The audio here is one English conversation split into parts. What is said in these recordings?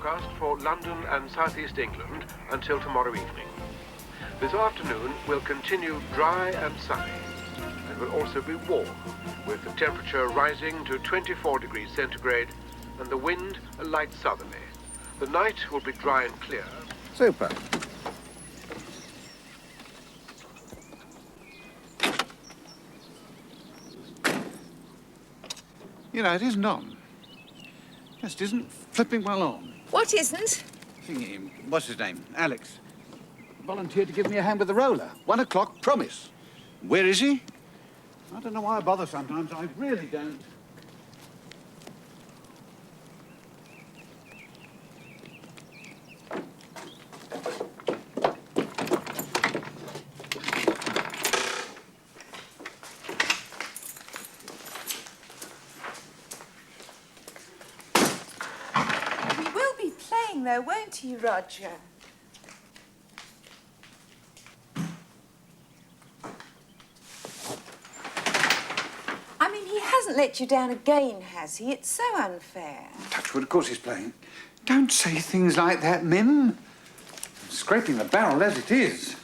forecast for London and southeast England until tomorrow evening. This afternoon will continue dry and sunny, and will also be warm, with the temperature rising to 24 degrees centigrade and the wind a light southerly. The night will be dry and clear. Super. You know, it isn't on. Just isn't flipping well on. What isn't? Thingy, what's his name? Alex. Volunteered to give me a hand with the roller. 1 o'clock, promise. Where is he? I don't know why I bother sometimes. I really don't. Though, won't you, Roger? I mean, he hasn't let you down again, has he? It's so unfair. Touchwood, of course he's playing. Don't say things like that, Mim. I'm scraping the barrel as it is.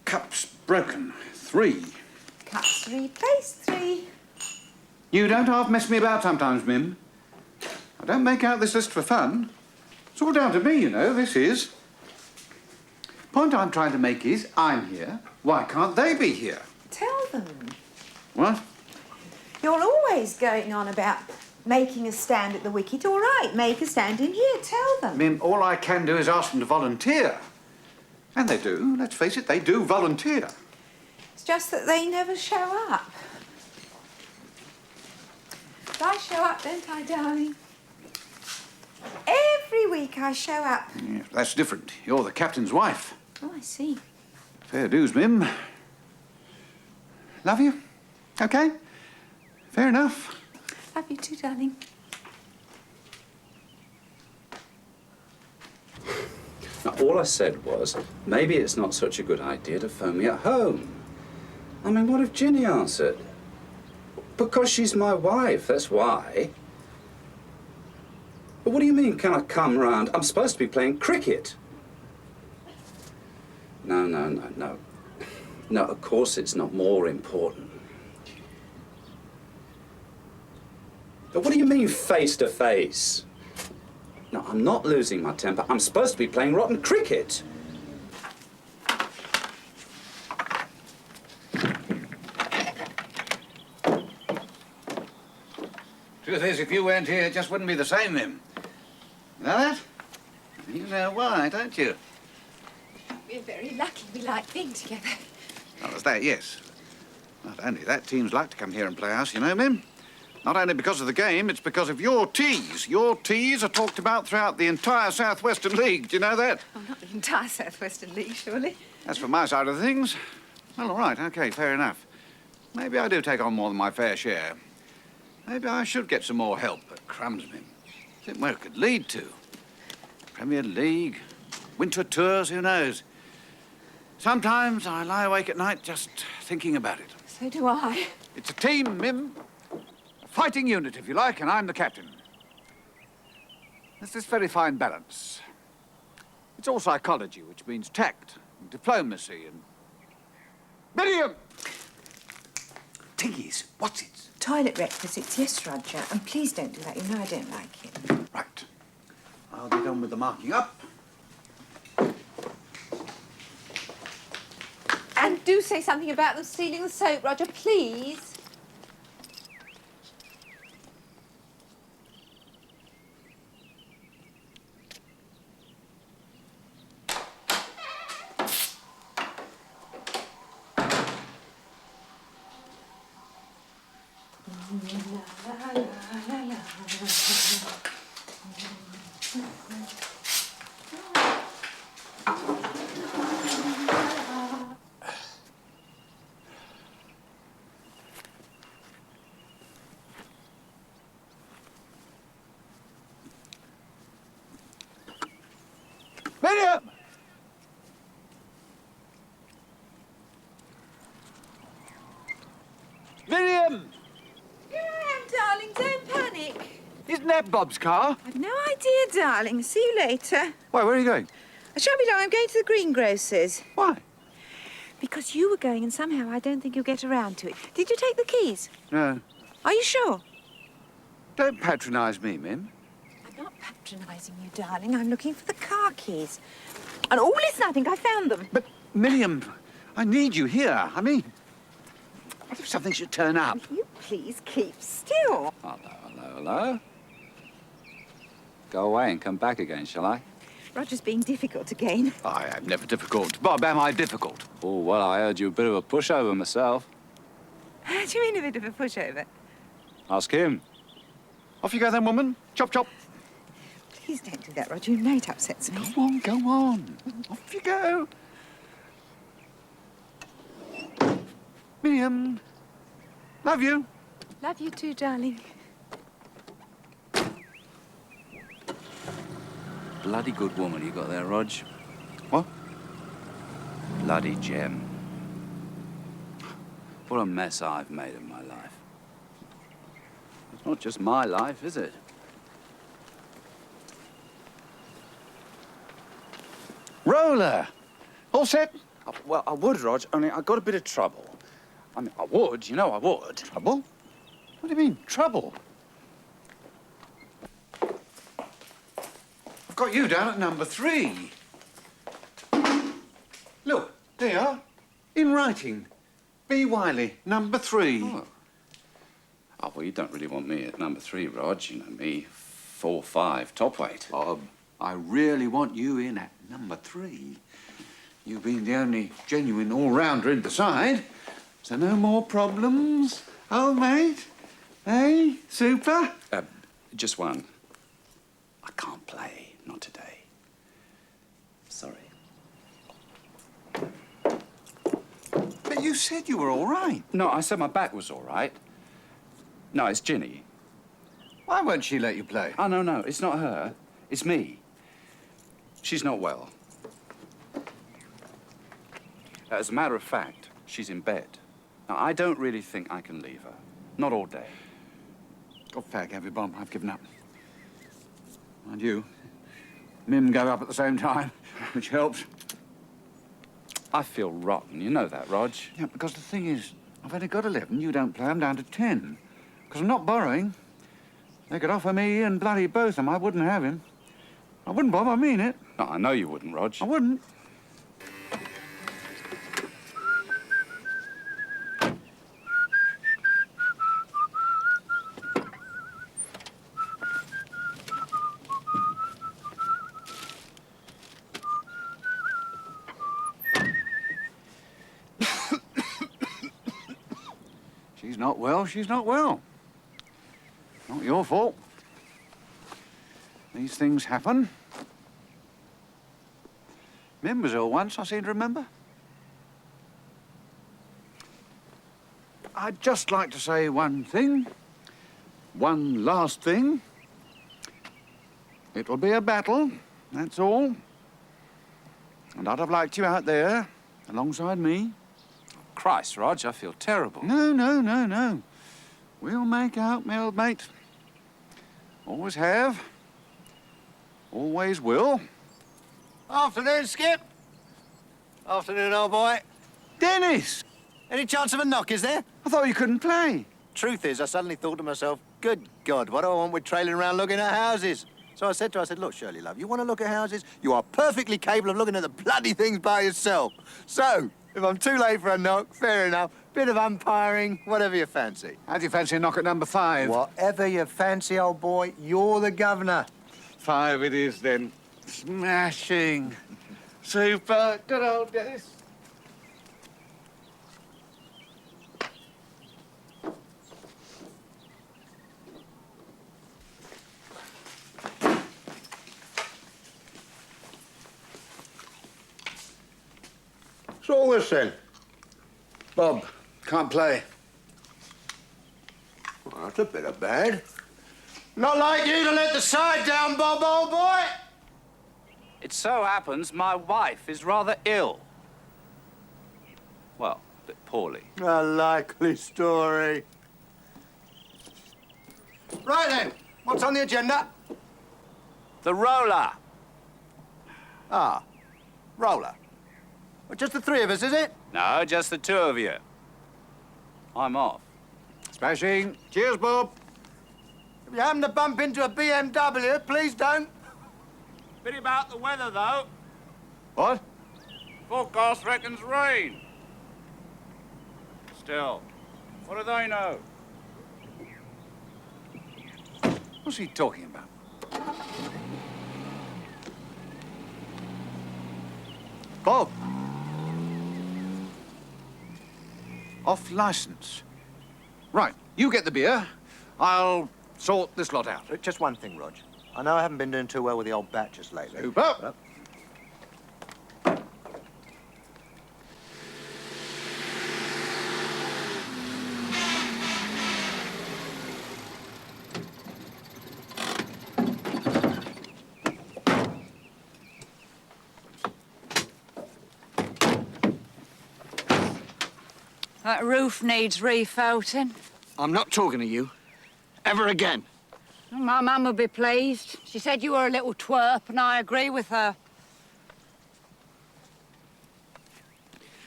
Cups broken. 3. Cups 3, place 3. You don't half mess me about sometimes, Mim. I don't make out this list for fun. It's all down to me, you know, this is. Point I'm trying to make is, I'm here. Why can't they be here? Tell them. What? You're always going on about making a stand at the wicket. All right, make a stand in here. Tell them. Mim, all I can do is ask them to volunteer. And they do. Let's face it, they do volunteer. It's just that they never show up. But I show up, don't I, darling? Every week I show up. Yeah, that's different. You're the captain's wife. Oh, I see. Fair dues, Mim. Love you. OK? Fair enough. Love you too, darling. Now, all I said was, maybe it's not such a good idea to phone me at home. I mean, what if Ginny answered? Because she's my wife, that's why. But what do you mean, can I come round? I'm supposed to be playing cricket. No. No, of course it's not more important. But what do you mean, face to face? No, I'm not losing my temper. I'm supposed to be playing rotten cricket. Truth is, if you weren't here, it just wouldn't be the same, Mim. You know that? You know why, don't you? We're very lucky we like being together. Oh, there's that, yes. Not only that, teams like to come here and play us, you know, Mim. Not only because of the game, it's because of your teas. Your teas are talked about throughout the entire South Western League. Do you know that? Oh, not the entire South Western League, surely. That's from my side of things. Well, all right, OK, fair enough. Maybe I do take on more than my fair share. Maybe I should get some more help, but crumbs, Mim. Think where it could lead to. Premier League, winter tours, who knows? Sometimes I lie awake at night just thinking about it. So do I. It's a team, Mim. A fighting unit, if you like, and I'm the captain. There's this very fine balance. It's all psychology, which means tact and diplomacy and... Miriam! Tiggies, what's it? Toilet requisites, yes, Roger. And please don't do that. You know I don't like it. Right. I'll get on with the marking up. And do say something about them stealing the soap, Roger, please. Miriam! Miriam! Here I am, darling. Don't panic. Is Isn't that Bob's car? I've no idea, darling. See you later. Why, where are you going? I shan't be long. I'm going to the greengrocer's. Why? Because you were going and somehow I don't think you'll get around to it. Did you take the keys? No. Are you sure? Don't patronise me, Mim. I'm not patronising you, darling. I'm looking for the car keys. And oh, listen, I think I found them. But, Miriam, I need you here. I mean, what if something should turn up? Will you please keep still? Hello, hello, hello. Go away and come back again, shall I? Roger's being difficult again. I am never difficult. Bob, am I difficult? Oh, well, I heard you a bit of a pushover myself. How do you mean a bit of a pushover? Ask him. Off you go then, woman. Chop, chop. Please don't do that, Roger. You know it upsets me. Go on, go on. Off you go. Miriam, love you. Love you too, darling. Bloody good woman you got there, Rog. What? Bloody gem. What a mess I've made of my life. It's not just my life, is it? Roller. All set? Well, I would, Rog, only I got a bit of trouble. I mean, I would, you know I would. Trouble? What do you mean, trouble? I've got you down at number 3. Look, there you are. In writing. B. Wiley, number 3. Oh. Oh, well, you don't really want me at number 3, Rog. You know me, 4'5", top weight. Bob, I really want you in at number 3. You've been the only genuine all-rounder in the side, so no more problems, old mate. Hey, super? Just one. I can't play, not today. Sorry. But you said you were all right. No, I said my back was all right. No, it's Ginny. Why won't she let you play? Oh, no, it's not her. It's me. She's not well. As a matter of fact, she's in bed. Now, I don't really think I can leave her. Not all day. Got fag, have you, Bob? I've given up. And you. Mim gave up at the same time, which helps. I feel rotten. You know that, Rog. Yeah, because the thing is, I've only got 11. You don't play. I'm down to 10. Because I'm not borrowing. They could offer me and bloody both of them. I wouldn't have him. I wouldn't, Bob. I mean it. No, I know you wouldn't, Rog. I wouldn't. She's not well, she's not well. Not your fault. These things happen. Mim was ill once, I seem to remember. I'd just like to say one thing. One last thing. It'll be a battle, that's all. And I'd have liked you out there, alongside me. Christ, Rog, I feel terrible. No. We'll make out, my old mate. Always have. Always will. Afternoon, Skip. Afternoon, old boy. Dennis! Any chance of a knock, is there? I thought you couldn't play. Truth is, I suddenly thought to myself, good God, what do I want with trailing around looking at houses? So I said to her, look, Shirley, love, you want to look at houses? You are perfectly capable of looking at the bloody things by yourself. So, if I'm too late for a knock, fair enough. Bit of umpiring, whatever you fancy. How do you fancy a knock at number 5? Whatever you fancy, old boy, you're the governor. 5 it is, then. Smashing. Super. Good old Dennis. What's all this, then? Bob, can't play. Well, that's a bit of bad. Not like you to let the side down, Bob, old boy. It so happens my wife is rather ill. Well, a bit poorly. A likely story. Right then, What's on the agenda? The roller. Ah, roller. Well, just the three of us, is it? No, just the two of you. I'm off. Smashing. Cheers, Bob. If you happen to bump into a BMW, please don't. Bit about the weather, though. What? Forecast reckons rain. Still, what do they know? What's he talking about? Bob. Off licence. Right, you get the beer. I'll sort this lot out. Just one thing, Rog. I know I haven't been doing too well with the old batches lately. Super. That roof needs refelting. I'm not talking to you. Ever again. My mum will be pleased. She said you were a little twerp, and I agree with her.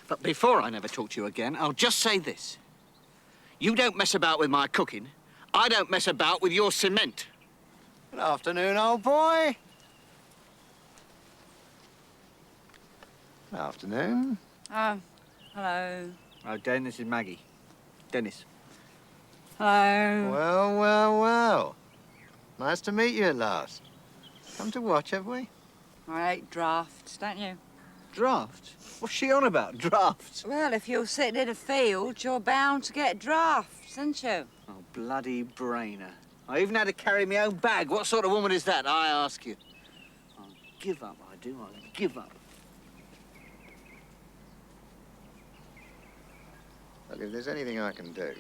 But before I never talk to you again, I'll just say this. You don't mess about with my cooking. I don't mess about with your cement. Good afternoon, old boy. Good afternoon. Oh, hello. Oh, Den, this is Maggie. Dennis. Hello. Well, well, well. Nice to meet you at last. Come to watch, have we? I hate drafts, don't you? Drafts? What's she on about, drafts? Well, if you're sitting in a field, you're bound to get drafts, aren't you? Oh, bloody brainer. I even had to carry my own bag. What sort of woman is that, I ask you? I give up, I do. I give up. Look, if there's anything I can do.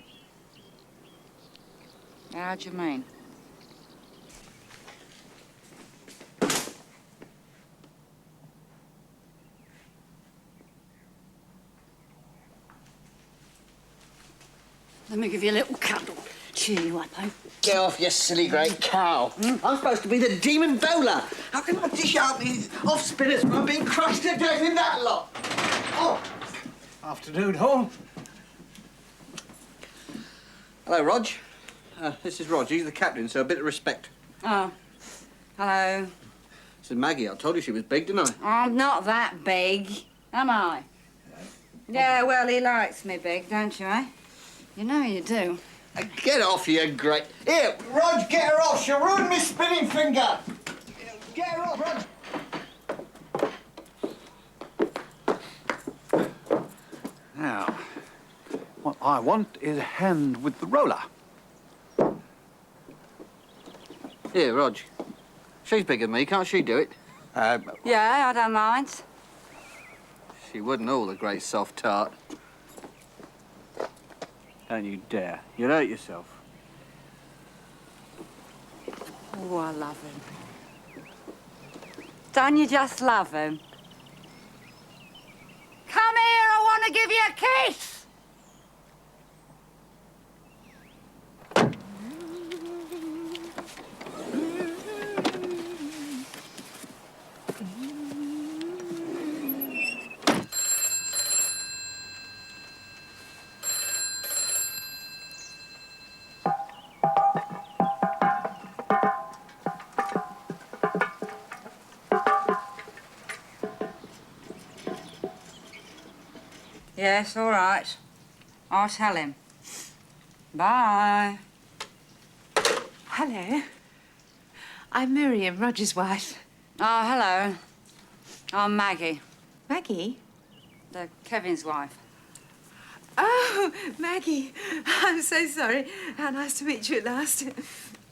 How do you mean? Let me give you a little cuddle. Cheer you up, eh? Get off, you silly great cow. I'm supposed to be the demon bowler. How can I dish out these off spinners when I'm being crushed to death in that lot? Oh. Afternoon, home. Hello, Rog. This is Rog. He's the captain, so a bit of respect. Oh, hello. This is Maggie. I told you she was big, didn't I? I'm not that big, am I? Yeah, well, he likes me big, don't you, eh? You know you do. Get off, you great... Here, Rog, get her off. She'll ruin me spinning finger. Get her off, Rog. Now, what I want is a hand with the roller. Here, Rog. She's bigger than me. Can't she do it? Yeah, I don't mind. She wouldn't all, the great soft tart. Don't you dare. You'll hurt yourself. Oh, I love him. Don't you just love him? Come here, I want to give you a kiss! Yes, all right. I'll tell him. Bye. Hello. I'm Miriam, Roger's wife. Oh, hello. I'm Maggie, Maggie? the Kevin's wife. Oh, Maggie. I'm so sorry. How nice to meet you at last.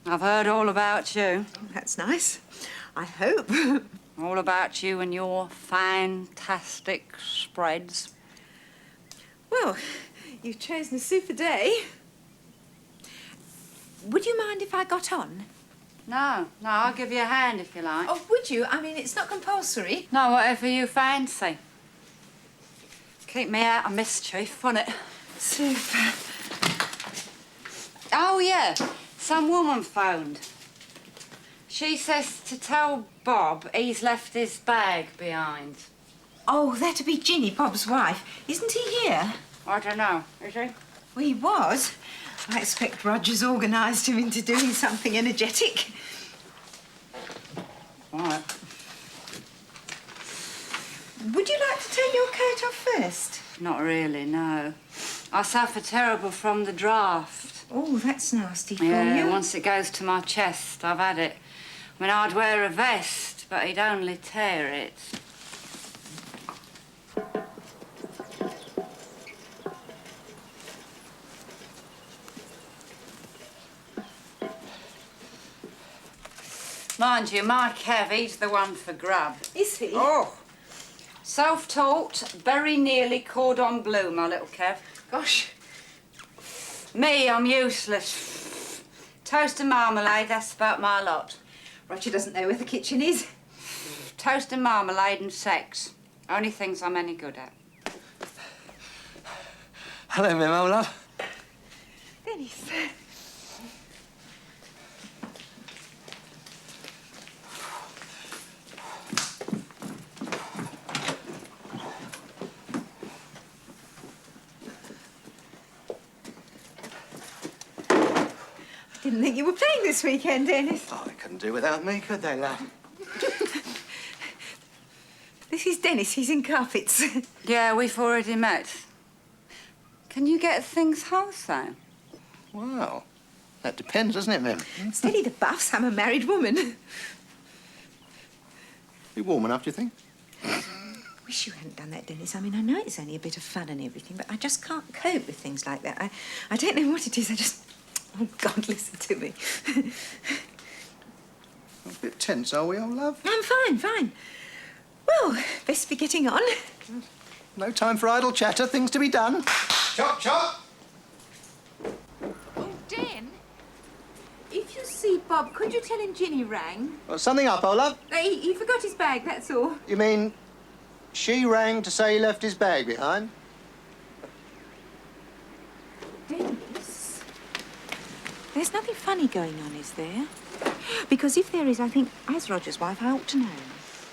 I've heard all about you. That's nice. I hope. All about you and your fantastic spreads. Well, you've chosen a super day. Would you mind if I got on? No, I'll give you a hand if you like. Oh, would you? I mean, it's not compulsory. No, whatever you fancy. Keep me out of mischief, won't it? Super. Oh, yeah. Some woman phoned. She says to tell Bob he's left his bag behind. Oh, that'd be Ginny, Bob's wife. Isn't he here? I don't know. Is he? Well, he was. I expect Roger's organised him into doing something energetic. All right. Would you like to take your coat off first? Not really, no. I suffer terrible from the draft. Oh, that's nasty for you. Yeah, once it goes to my chest, I've had it. I mean, I'd wear a vest, but he'd only tear it. Mind you, my Kev, he's the one for grub. Is he? Oh! Self-taught, very nearly cordon bleu, my little Kev. Gosh. Me, I'm useless. Toast and marmalade, that's about my lot. Roger doesn't know where the kitchen is. Toast and marmalade and sex. Only things I'm any good at. Hello, Mim, old love. Dennis. Didn't think you were playing this weekend, Dennis. Oh, they couldn't do without me, could they, love? This is Dennis. He's in carpets. Yeah, we've already met. Can you get things wholesale? Well, that depends, doesn't it, Mim? Steady the buffs. I'm a married woman. Be warm enough, do you think? Wish you hadn't done that, Dennis. I mean, I know it's only a bit of fun and everything, but I just can't cope with things like that. I don't know what it is. I just... Oh, God, listen to me. A bit tense, are we, old love? I'm fine, fine. Well, best be getting on. No time for idle chatter. Things to be done. Chop, chop! Oh, Dan, if you see Bob, could you tell him Ginny rang? Well, something up, old love. He forgot his bag, that's all. You mean she rang to say he left his bag behind? Dennis, there's nothing funny going on, is there? Because if there is, I think, as Roger's wife, I ought to know.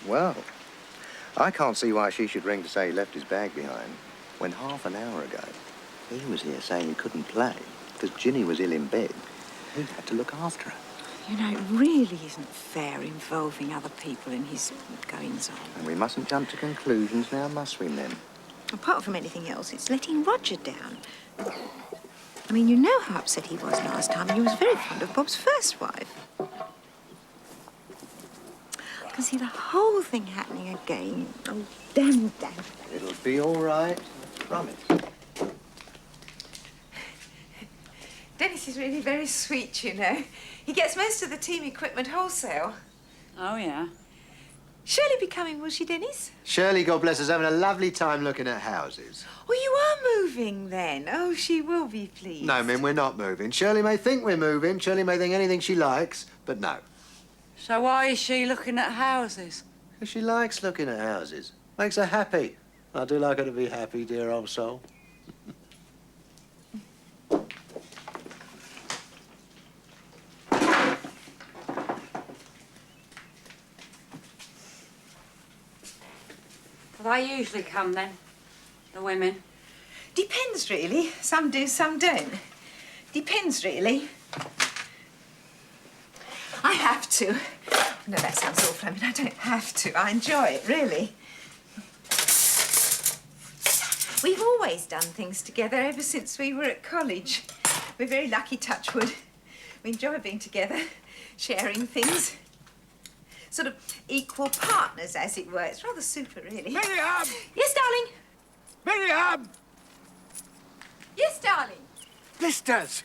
Well, I can't see why she should ring to say he left his bag behind when half an hour ago he was here saying he couldn't play because Ginny was ill in bed. He had to look after her. You know, it really isn't fair involving other people in his goings-on. And we mustn't jump to conclusions now, must we, Mim? Apart from anything else, it's letting Roger down. I mean, you know how upset he was last time, and he was very fond of Bob's first wife. I can see the whole thing happening again. Oh, damn. It'll be all right, I promise. Dennis is really very sweet, you know. He gets most of the team equipment wholesale. Oh, yeah? Shirley be coming, will she, Dennis? Shirley, God bless, is having a lovely time looking at houses. Oh, you are moving, then? Oh, she will be pleased. No, Mim, we're not moving. Shirley may think we're moving. Shirley may think anything she likes, but no. So why is she looking at houses? Because she likes looking at houses. Makes her happy. I do like her to be happy, dear old soul. Do they usually come, then? The women? Depends, really. Some do, some don't. Depends, really. I have to. No, that sounds awful. I mean, I don't have to. I enjoy it, really. We've always done things together ever since we were at college. We're very lucky, touch wood. We enjoy being together, sharing things. Sort of equal partners, as it were. It's rather super, really. Miriam! Yes, darling? Miriam! Yes, darling? Blisters!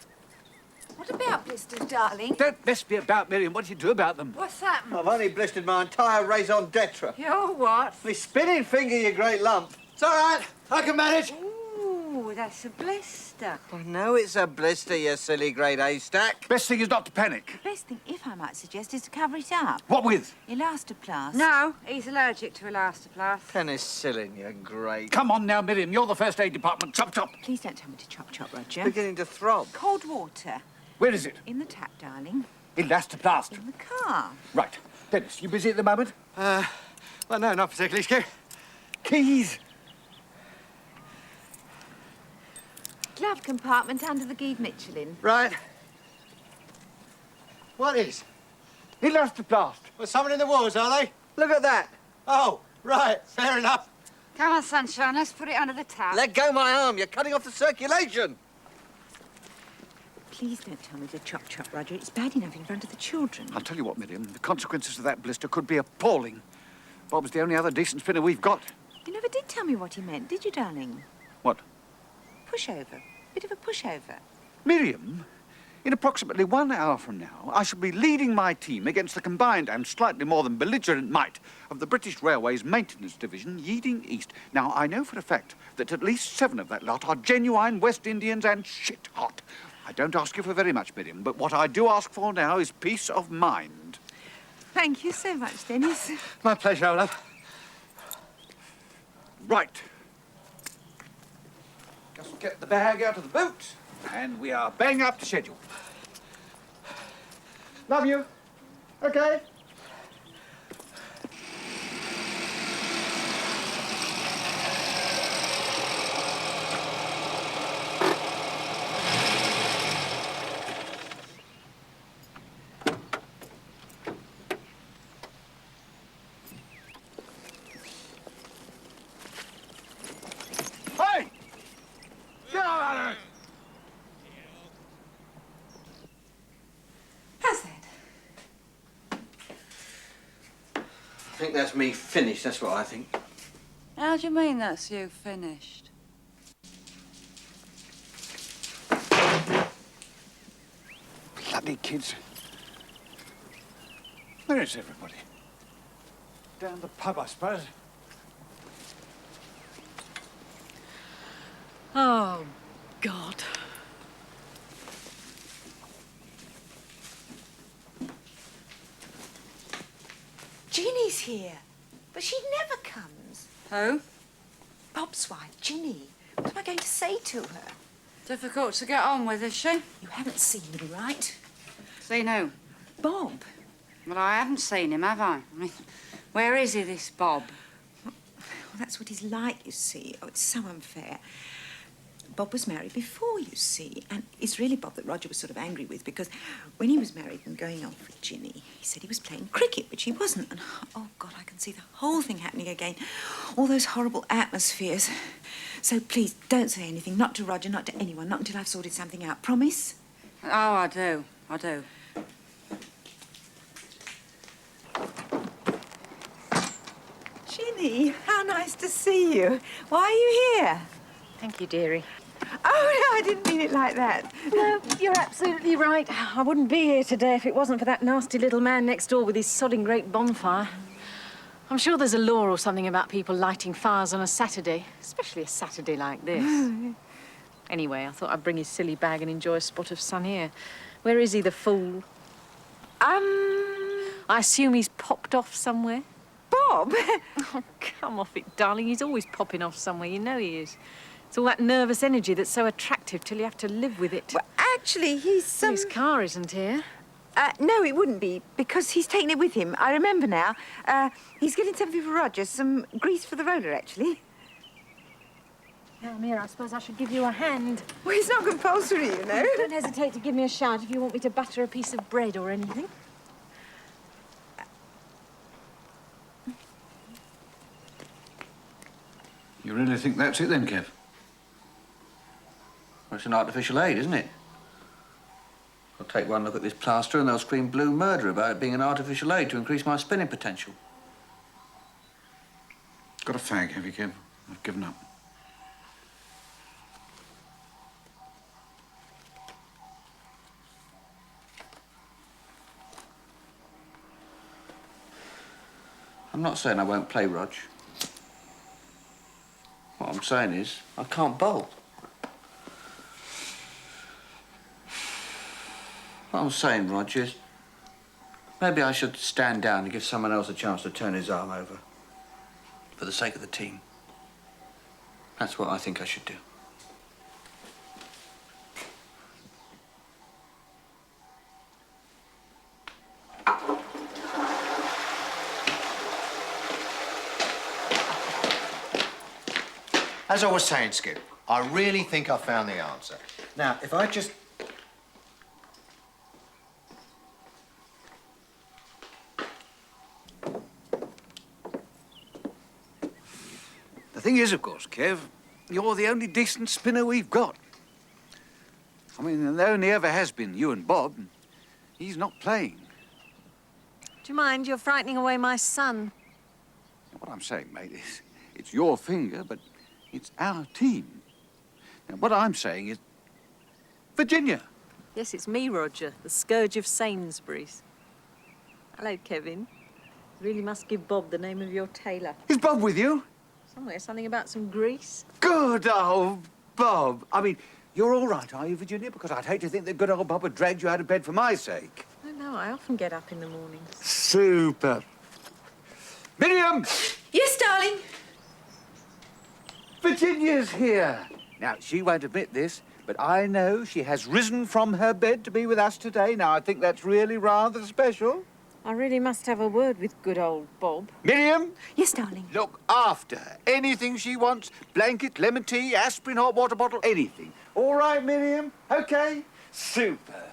What about blisters, darling? Don't mess me about, Miriam. What do you do about them? What's that? I've only blistered my entire raison d'etre. You're what? My spinning finger, you great lump. It's all right. I can manage. Ooh, that's a blister. I know it's a blister, you silly great haystack. Best thing is not to panic. The best thing, if I might suggest, is to cover it up. What with? Elastoplast. No, he's allergic to elastoplast. Penicillin, you great. Come on now, Miriam. You're the first aid department. Chop, chop. Please don't tell me to chop, Roger. Beginning to throb. Cold water. Where is it? In the tap, darling. Elastoplast. In the car. Right. Dennis, you busy at the moment? Well, no, not particularly, Skip. Keys. Glove compartment under the Guide Michelin. Right. What is? Elastoplast. Well, someone in the wars, are they? Look at that. Oh, right. Fair enough. Come on, sunshine, let's put it under the tap. Let go my arm. You're cutting off the circulation. Please don't tell me to chop, Roger. It's bad enough in front of the children. I'll tell you what, Miriam, the consequences of that blister could be appalling. Bob's the only other decent spinner we've got. You never did tell me what he meant, did you, darling? What? Pushover. Bit of a pushover. Miriam, in approximately 1 hour from now, I shall be leading my team against the combined and slightly more than belligerent might of the British Railways Maintenance Division, Yeading East. Now, I know for a fact that at least 7 of that lot are genuine West Indians and shit hot. I don't ask you for very much, Miriam, but what I do ask for now is peace of mind. Thank you so much, Dennis. My pleasure, old love. Right. Just get the bag out of the boot, and we are bang up to schedule. Love you. Okay. Hey! Get out of here! How's that? I think that's me finished, that's what I think. How do you mean that's you finished? Bloody kids. Where is everybody? Down the pub, I suppose. Oh, God. Ginny's here, but she never comes. Who? Bob's wife, Ginny. What am I going to say to her? Difficult to get on with, is she? You haven't seen him, right? Seen who? Bob. Well, I haven't seen him, have I? I mean, where is he, this Bob? Well, that's what he's like, you see. Oh, it's so unfair. Bob was married before, you see, and it's really Bob that Roger was sort of angry with, because when he was married and going off with Ginny, he said he was playing cricket, but she wasn't. And, oh, God, I can see the whole thing happening again. All those horrible atmospheres. So please, don't say anything. Not to Roger, not to anyone. Not until I've sorted something out. Promise? Oh, I do. I do. Ginny, how nice to see you. Why are you here? Thank you, dearie. Oh, no, I didn't mean it like that. No, you're absolutely right. I wouldn't be here today if it wasn't for that nasty little man next door with his sodding great bonfire. I'm sure there's a law or something about people lighting fires on a Saturday, especially a Saturday like this. Anyway, I thought I'd bring his silly bag and enjoy a spot of sun here. Where is he, the fool? I assume he's popped off somewhere? Bob? Oh, come off it, darling. He's always popping off somewhere. You know he is. It's all that nervous energy that's so attractive till you have to live with it. Well, actually, he's... His car isn't here. No, it wouldn't be, because he's taken it with him. I remember now. He's getting something for Roger, some grease for the roller, actually. Now, Mira, I suppose I should give you a hand. Well, it's not compulsory, you know. Don't hesitate to give me a shout if you want me to butter a piece of bread or anything. You really think that's it then, Kev? Well, it's an artificial aid, isn't it? I'll take one look at this plaster and they'll scream blue murder about it being an artificial aid to increase my spinning potential. Got a fag, have you, Kev? I've given up. I'm not saying I won't play, Rog. What I'm saying is, I can't bowl. What I'm saying, Rog, is maybe I should stand down and give someone else a chance to turn his arm over. For the sake of the team. That's what I think I should do. as I was saying, Skip, I really think I found the answer. Now, if I just... The thing is, of course, Kev, you're the only decent spinner we've got. I mean, there only ever has been you and Bob. He's not playing. Do you mind? You're frightening away my son. What I'm saying, mate, is it's your finger, but it's our team. Now, what I'm saying is... Virginia! Yes, it's me, Roger, the scourge of Sainsbury's. Hello, Kevin. You really must give Bob the name of your tailor. Is Bob with you? Somewhere, something about some grease. Good old Bob. I mean, you're all right, are you, Virginia? Because I'd hate to think that good old Bob had dragged you out of bed for my sake. Oh, no, I often get up in the mornings. Super. Miriam! Yes, darling. Virginia's here. Now, she won't admit this, but I know she has risen from her bed to be with us today. Now, I think that's really rather special. I really must have a word with good old Bob. Miriam, Yes, darling. look after her. Anything she wants, blanket, lemon tea, aspirin, hot water bottle, anything. All right, Miriam? Okay? Super.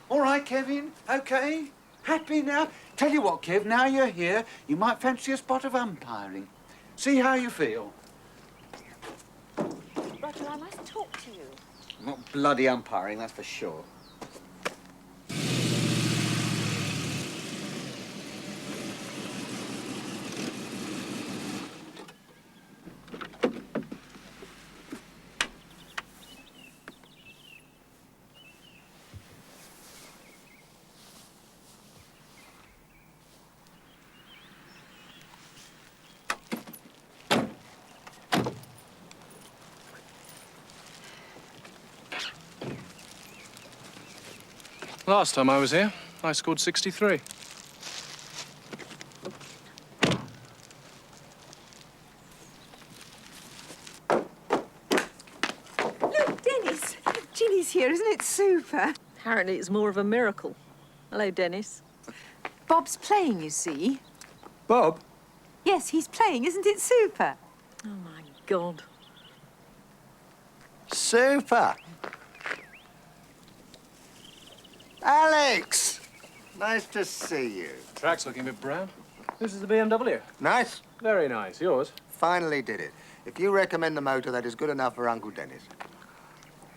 All right, Kevin? Okay? Happy now? Tell you what, Kev, now you're here, you might fancy a spot of umpiring. See how you feel. Roger, I must talk to you. Not bloody umpiring, that's for sure. Last time I was here, I scored 63. Look, Dennis. Ginny's here, isn't it super? Apparently it's more of a miracle. Hello, Dennis. Bob's playing, you see. Bob? Yes, he's playing, isn't it super? Oh, my God. Super! Alex! Nice to see you. Track's looking a bit brown. This is the BMW. Nice. Very nice. Yours? Finally did it. If you recommend the motor, that is good enough for Uncle Dennis.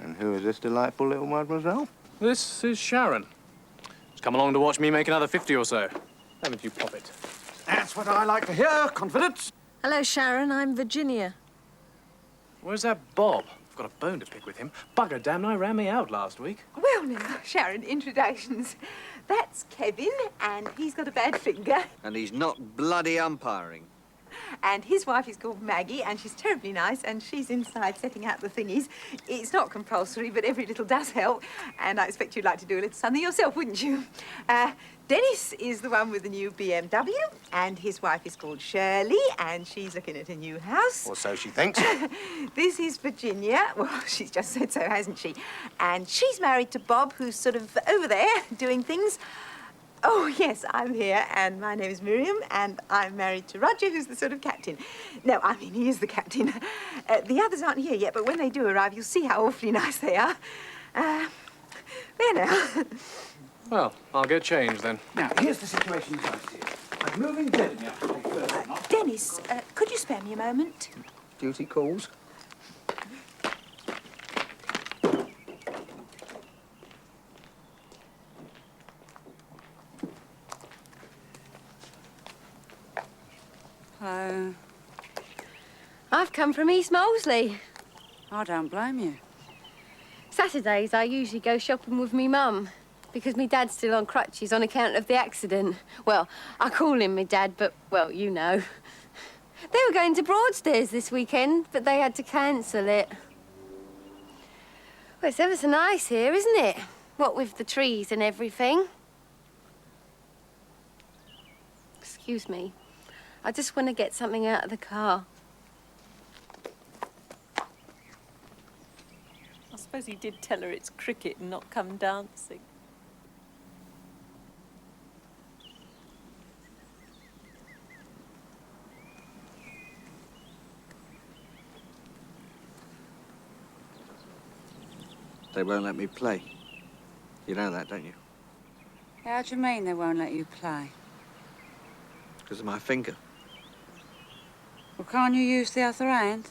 And who is this delightful little mademoiselle? This is Sharon. She's come along to watch me make another 50 or so. Haven't you, pop it? That's what I like to hear, confidence. Hello, Sharon. I'm Virginia. Where's that Bob? I've got a bone to pick with him. Bugger damn nigh ran me out last week. Well, now, Sharon, introductions. That's Kevin, and he's got a bad finger. And he's not bloody umpiring. And his wife is called Maggie, and she's terribly nice, and she's inside setting out the thingies. It's not compulsory, but every little does help. And I expect you'd like to do a little something yourself, wouldn't you? Dennis is the one with the new BMW, and his wife is called Shirley, and she's looking at a new house. Or so she thinks. This is Virginia. Well, she's just said so, hasn't she? And she's married to Bob, who's sort of over there doing things. Oh, yes, I'm here, and my name is Miriam, and I'm married to Roger, who's the sort of captain. No, I mean, he is the captain. The others aren't here yet, but when they do arrive, you'll see how awfully nice they are. There now. Well, I'll get changed then. Now, here's the situation as I see it. I'm moving Virginia up to take first, not... Dennis, could you spare me a moment? Duty calls. Hello. I've come from East Molesley. I don't blame you. Saturdays I usually go shopping with me mum because me dad's still on crutches on account of the accident. Well, I call him me dad, but, well, you know. They were going to Broadstairs this weekend, but they had to cancel it. Well, it's ever so nice here, isn't it? What with the trees and everything. Excuse me. I just want to get something out of the car. I suppose he did tell her it's cricket and not come dancing. They won't let me play. You know that, don't you? How do you mean they won't let you play? Because of my finger. Well, can't you use the other hand?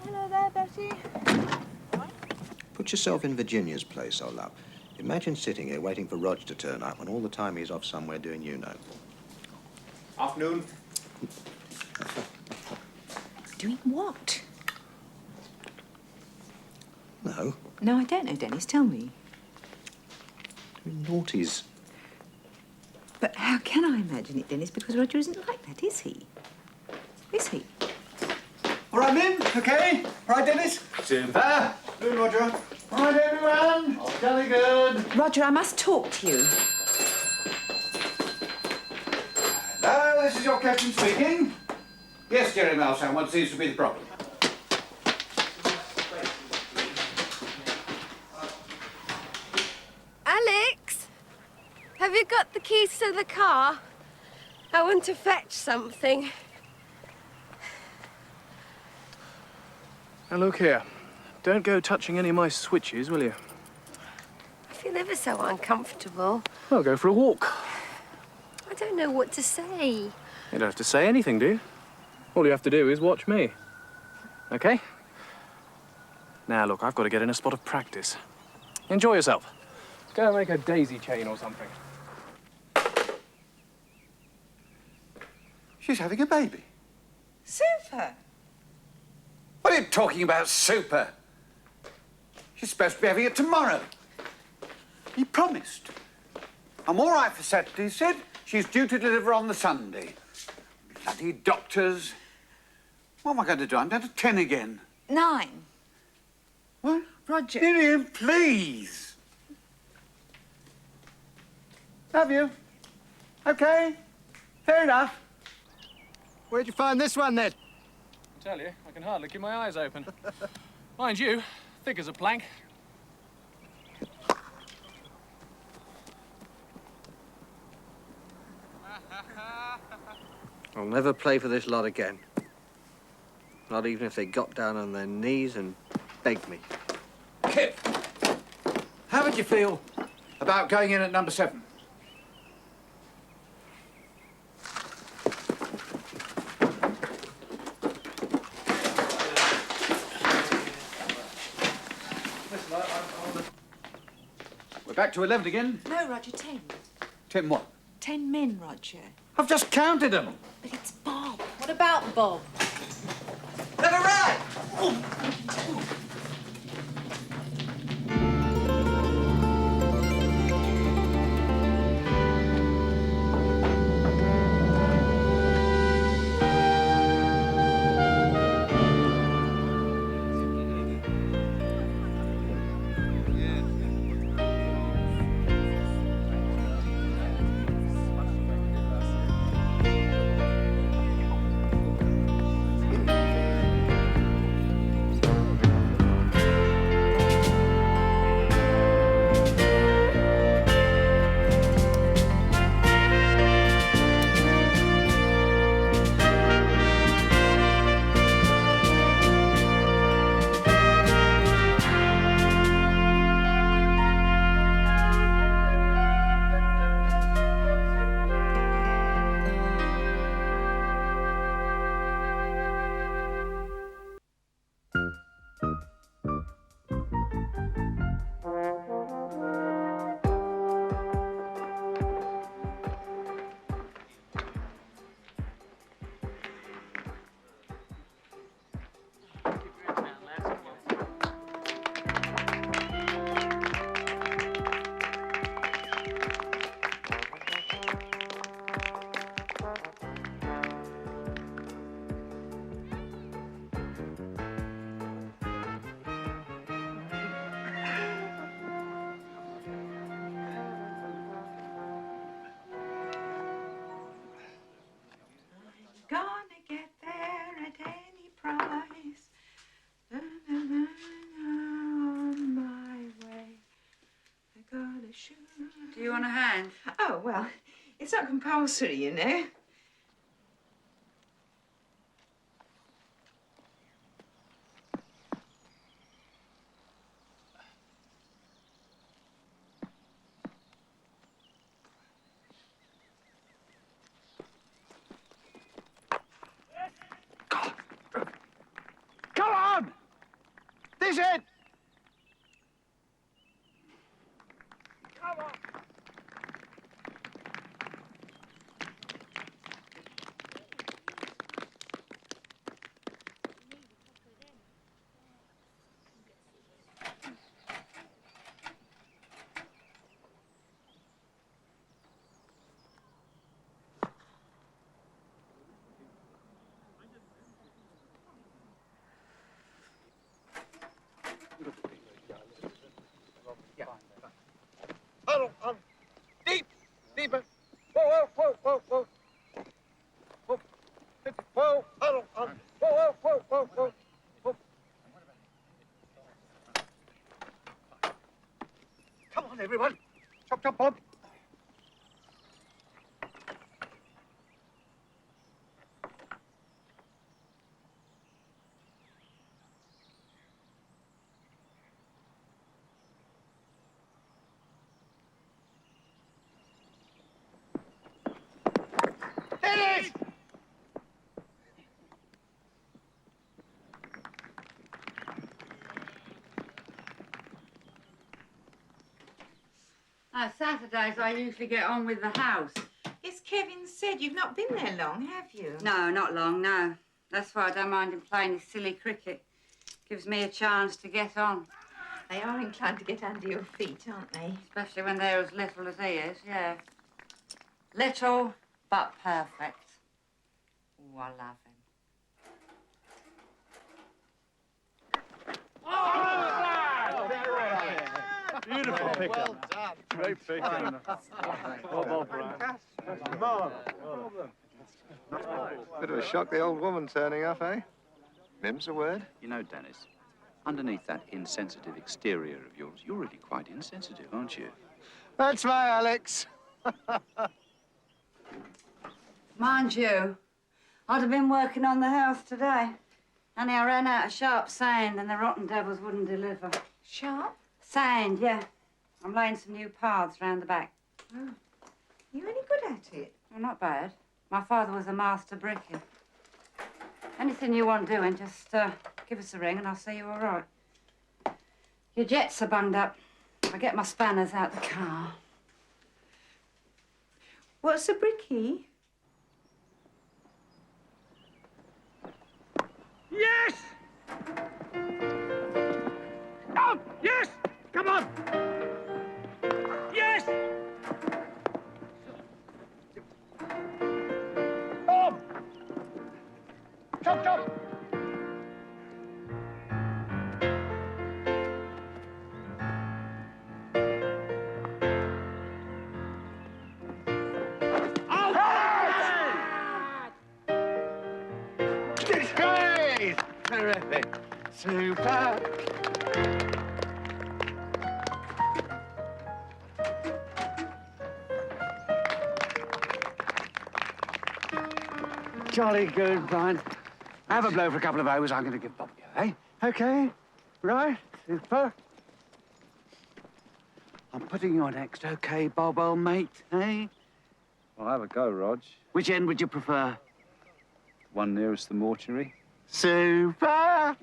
Hello there, Betty. Put yourself in Virginia's place, old love. Imagine sitting here waiting for Rog to turn up when all the time he's off somewhere doing you know. Afternoon. Doing what? No, No, I don't know, Dennis. Tell me. doing naughties. But how can I imagine it, Dennis? Because Roger isn't like that, is he? Is he? All right, Min. Okay. All right, Dennis. Super. Good, Roger. All right, everyone. Jolly good. Roger, I must talk to you. Hello, this is your captain speaking. Yes, Jerry Malsown, what seems to be the problem? Alex, have you got the keys to the car? I want to fetch something. Now look here. Don't go touching any of my switches, will you? I feel ever so uncomfortable. Well, go for a walk. I don't know what to say. You don't have to say anything, do you? All you have to do is watch me. Okay? Now, look, I've got to get in a spot of practice. Enjoy yourself. Go make a daisy chain or something. She's having a baby. Super. What are you talking about, super? She's supposed to be having it tomorrow. He promised. I'm all right for Saturday, he said. She's due to deliver on the Sunday. Bloody doctors. What am I going to do? I'm down to 10 again. 9. What? Roger. Miriam, please. Have you? Okay. Fair enough. Where'd you find this one, then? I tell you, I can hardly keep my eyes open. Mind you, thick as a plank. I'll never play for this lot again. Not even if they got down on their knees and begged me. Kip, how would you feel about going in at number 7? We're back to 11 again. No, Roger, 10. 10 what? 10 men, Roger. I've just counted them. But it's Bob. What about Bob? Never right. Do you want a hand? Oh, well, it's not compulsory, you know. Come on! This it! Come on! Deep! Deeper! Whoa, whoa, whoa, whoa, whoa! Whoa, huddle, huddle. Whoa, whoa, whoa, whoa, whoa. Come on, everyone. Chop, chop, Bob. Saturdays I usually get on with the house. Yes, Kevin said you've not been there long, have you? No, not long, no. That's why I don't mind him playing his silly cricket. Gives me a chance to get on. They are inclined to get under your feet, aren't they? Especially when they're as little as he is, yeah. Little, but perfect. Oh, I love him. Beautiful pick. Well done. Great pick. Well, Bit of a shock, the old woman turning up, eh? Mim's a word. You know, Dennis, underneath that insensitive exterior of yours, you're really quite insensitive, aren't you? That's my Alex. Mind you, I'd have been working on the house today. Only I ran out of sharp sand and the rotten devils wouldn't deliver. Sharp? Sand, yeah. I'm laying some new paths round the back. Oh. You any good at it? Well, not bad. My father was a master bricker. Anything you want doing, just give us a ring and I'll see you all right. Your jets are bunged up. I'll get my spanners out the car. What's a bricky? Yes! Oh, yes! Come on! Yes! Bob! Chop, chop! Great! Terrific! Super! Jolly good, Brian. Have a blow for a couple of hours. I'm going to give Bob you, eh? Okay. Right. Super. I'm putting you on next, okay, Bob, old mate, eh? Well, have a go, Rog. Which end would you prefer? One nearest the mortuary. Super!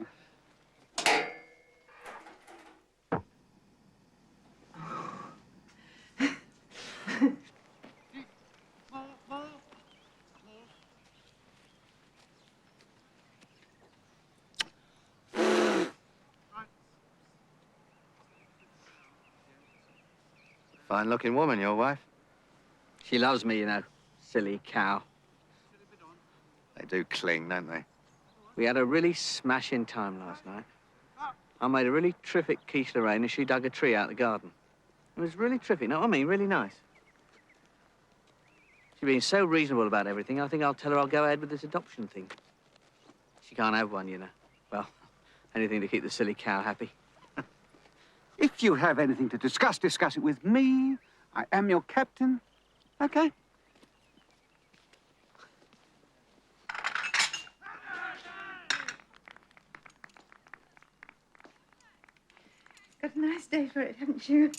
Fine-looking woman, your wife. She loves me, you know. Silly cow. They do cling, don't they? We had a really smashing time last night. I made a really terrific quiche Lorraine and she dug a tree out of the garden. It was really terrific, know what I mean? Really nice. She's been so reasonable about everything, I think I'll tell her I'll go ahead with this adoption thing. She can't have one, you know. Well, anything to keep the silly cow happy. If you have anything to discuss, discuss it with me. I am your captain. Okay? Got a nice day for it, haven't you?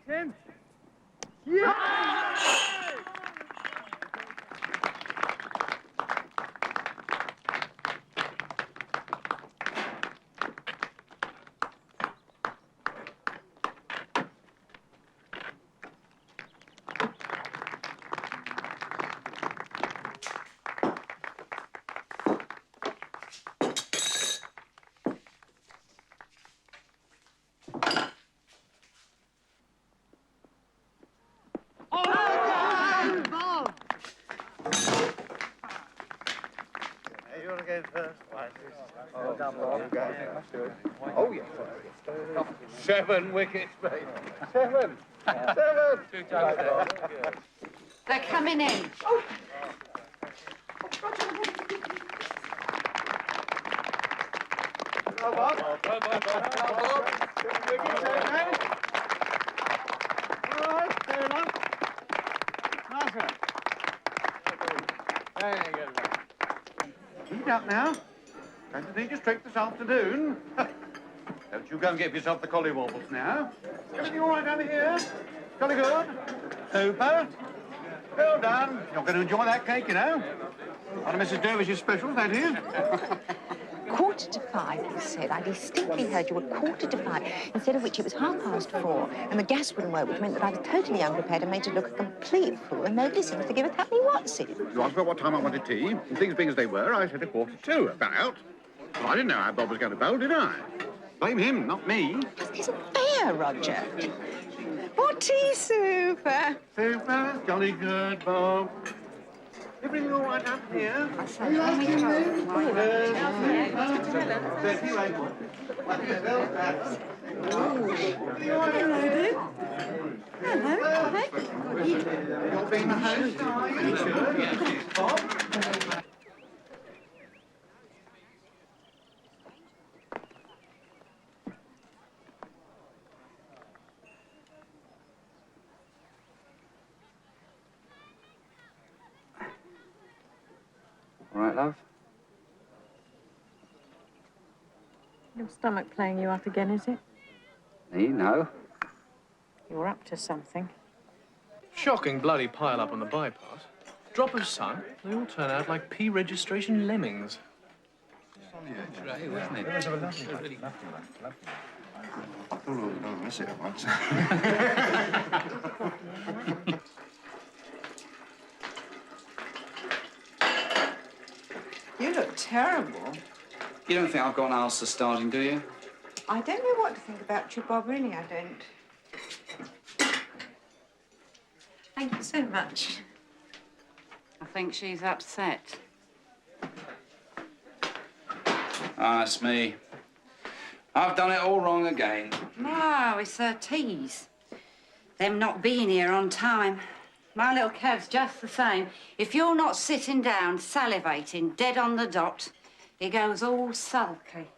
Tim? Oh, yes. 7 wickets, mate. 7. 7. They're coming in. Well, Bob. Wickets, eh? All right, fair enough. Nice one. There you go. Heat up now. Going to need your trick this afternoon. Don't you go and get yourself the collywobbles now. Everything all right over here? Jolly good? Super. Well done. You're going to enjoy that cake, you know. One of Mrs. Dervish's specials, that is. 4:45, he said. I distinctly heard you were 4:45, instead of which it was 4:30, and the gas wouldn't work, which meant that I was totally unprepared and made you look a complete fool, and nobody seems to give a tuppenny what's it. You asked me what time I wanted tea, and things being as they were, I said 1:45, about. Well, I didn't know how Bob was going to bowl, did I? Blame him, not me. That isn't fair, Roger. More tea, Super. Super, jolly good, Bob. Everything all right up here? You're being the host, are you? Good. Bob? All right, love? Your stomach playing you up again, is it? Me? No. You're up to something. Shocking bloody pile-up on the bypass. Drop of sun, they all turn out like P-registration lemmings. Don't miss it once. You look terrible. You don't think I've got an ulcer starting, do you? I don't know what to think about you, Bob, really, I don't. Thank you so much. I think she's upset. Ah, it's me. I've done it all wrong again. No, it's her teas. Them not being here on time. My little Kev's just the same. If you're not sitting down, salivating, dead on the dot, he goes all sulky.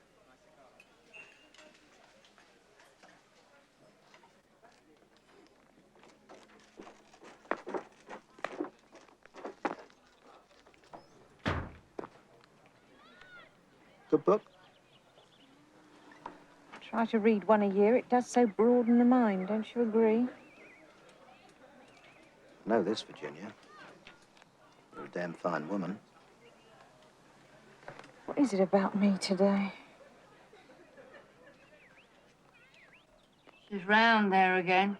Good book? Try to read one a year. It does so broaden the mind, don't you agree? Know this, Virginia. You're a damn fine woman. What is it about me today? She's round there again.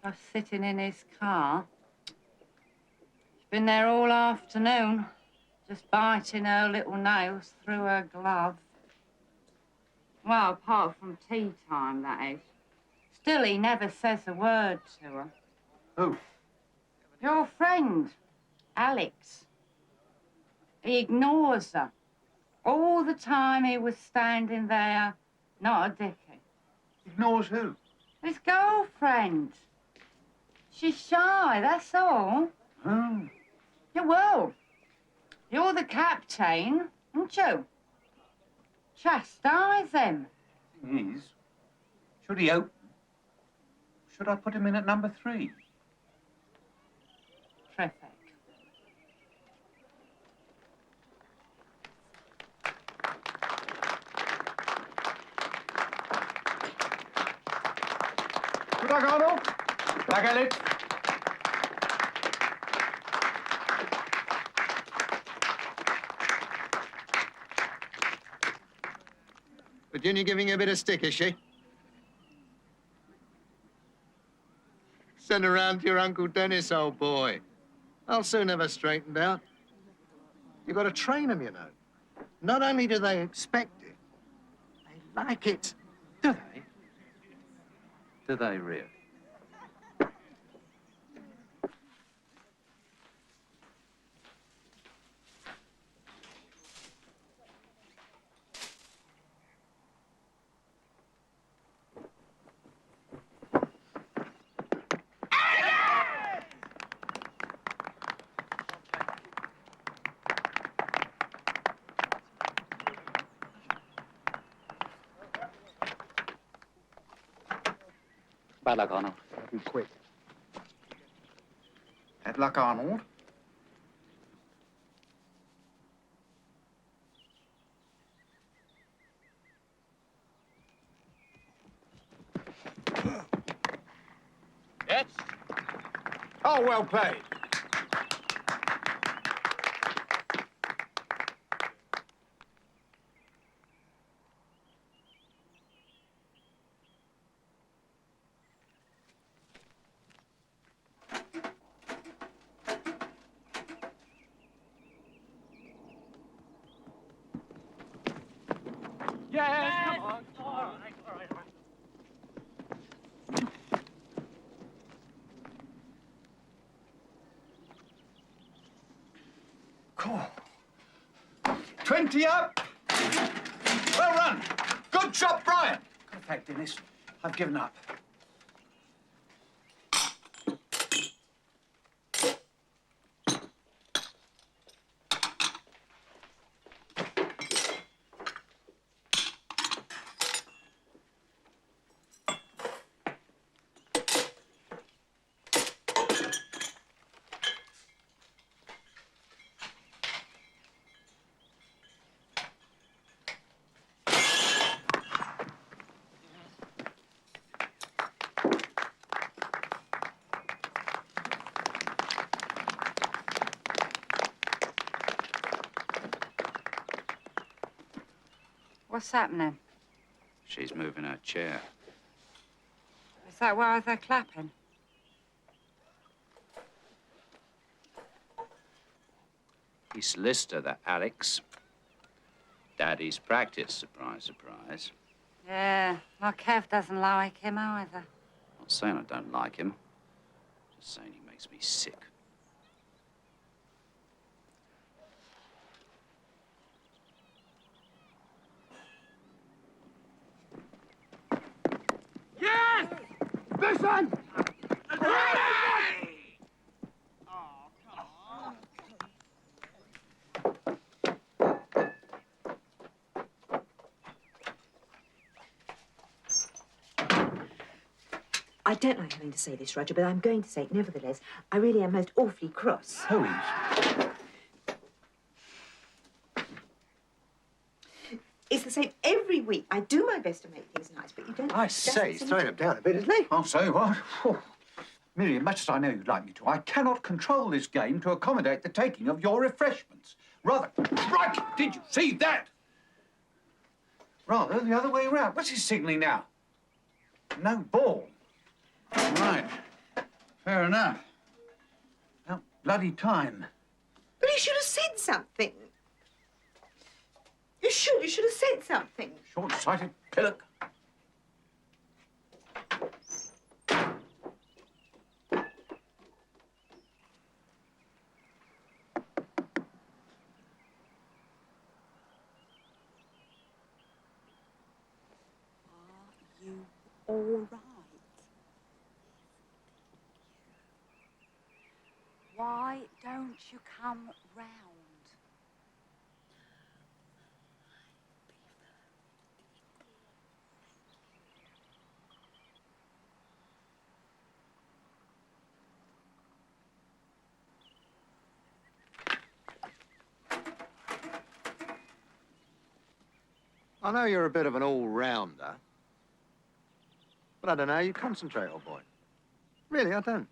Just sitting in his car. She's been there all afternoon, just biting her little nails through her glove. Well, apart from tea time, that is. Still, he never says a word to her. Who? Your friend, Alex, he ignores her. All the time he was standing there, not a dicky. Ignores who? His girlfriend. She's shy, that's all. Oh. Yeah, well, you're the captain, aren't you? Chastise him. Thing is, should he open? Should I put him in at number 3? Terrific. Good luck, Arnold. Good luck, Alex. Virginia giving you a bit of stick, is she? Send her round to your Uncle Dennis, old boy. I'll soon have her straightened out. You've got to train them, you know. Not only do they expect it, they like it. Do they? Do they really? Bad luck, Arnold. Be quick. Bad luck, Arnold. Yes? Oh, well played. Yes, come on. All right. Cool. 20 up. Well run. Good job, Brian. Good fact, Dennis. I've given up. What's happening? She's moving her chair. Is that why they're clapping? He's solicitor, that Alex. Daddy's practice, surprise, surprise. Yeah, my Kev doesn't like him either. Not saying I don't like him. Just saying he makes me sick. Yes! This one! I don't like having to say this, Roger, but I'm going to say it nevertheless. I really am most awfully cross. So easy. It's the same every week. I do my best to make things nice, but you don't... I say, he's throwing him down a bit, isn't he? I'll say what? Oh. Miriam, much as I know you'd like me to, I cannot control this game to accommodate the taking of your refreshments. Rather... Right! Did you see that? Rather the other way around. What's he signalling now? No ball. Right. Fair enough. About bloody time. But he should have said something. You should have said something. Short-sighted pillock. all right. Why don't you come round? I know you're a bit of an all-rounder, but I don't know how you concentrate, old boy. Really, I don't.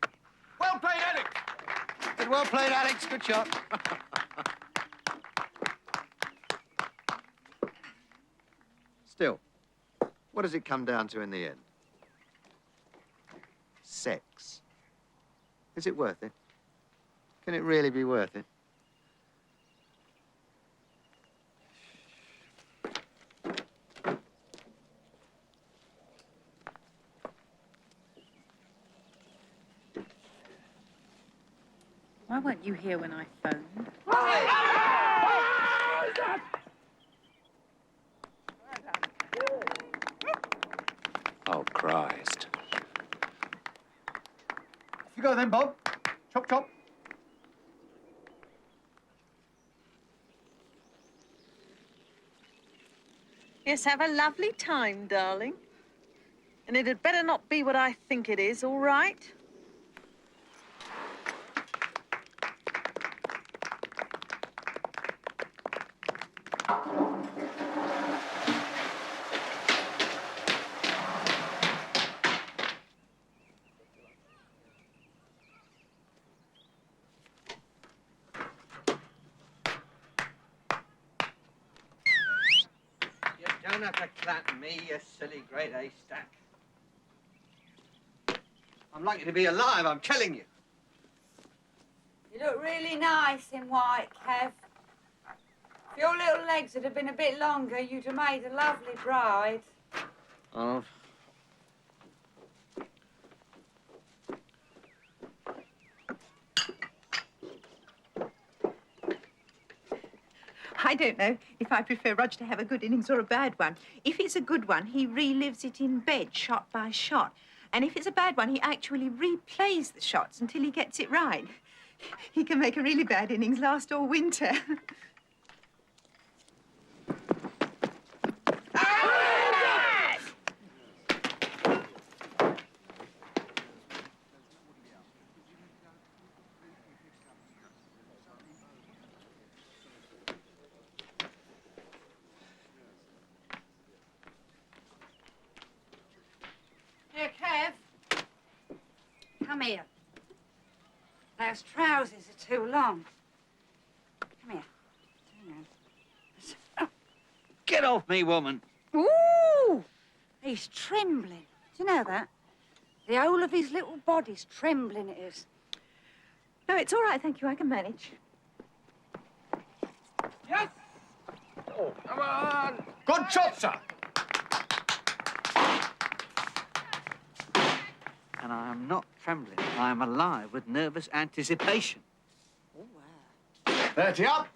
Well played, Alex! Good, well played, Alex. Good shot. Still, what does it come down to in the end? Sex. Is it worth it? Can it really be worth it? Why weren't you here when I phoned? Oh, Christ. You go then, Bob. Chop, chop. Yes, have a lovely time, darling. And it had better not be what I think it is, all right? You don't have to clap me, you silly great haystack. I'm lucky to be alive, I'm telling you. You look really nice in white, Kev. If your little legs had been a bit longer, you'd have made a lovely bride. Oh. I don't know if I prefer Roger to have a good innings or a bad one. If it's a good one, he relives it in bed, shot by shot. And if it's a bad one, he actually replays the shots until he gets it right. He can make a really bad innings last all winter. Here, Kev. Come here. Those trousers are too long. Come here. Get off me, woman. Ooh! He's trembling. Do you know that? The whole of his little body's trembling, it is. No, it's all right, thank you. I can manage. Yes! Oh, come on! Good shot, sir! And I am not trembling. I am alive with nervous anticipation. Oh, wow. 30 up!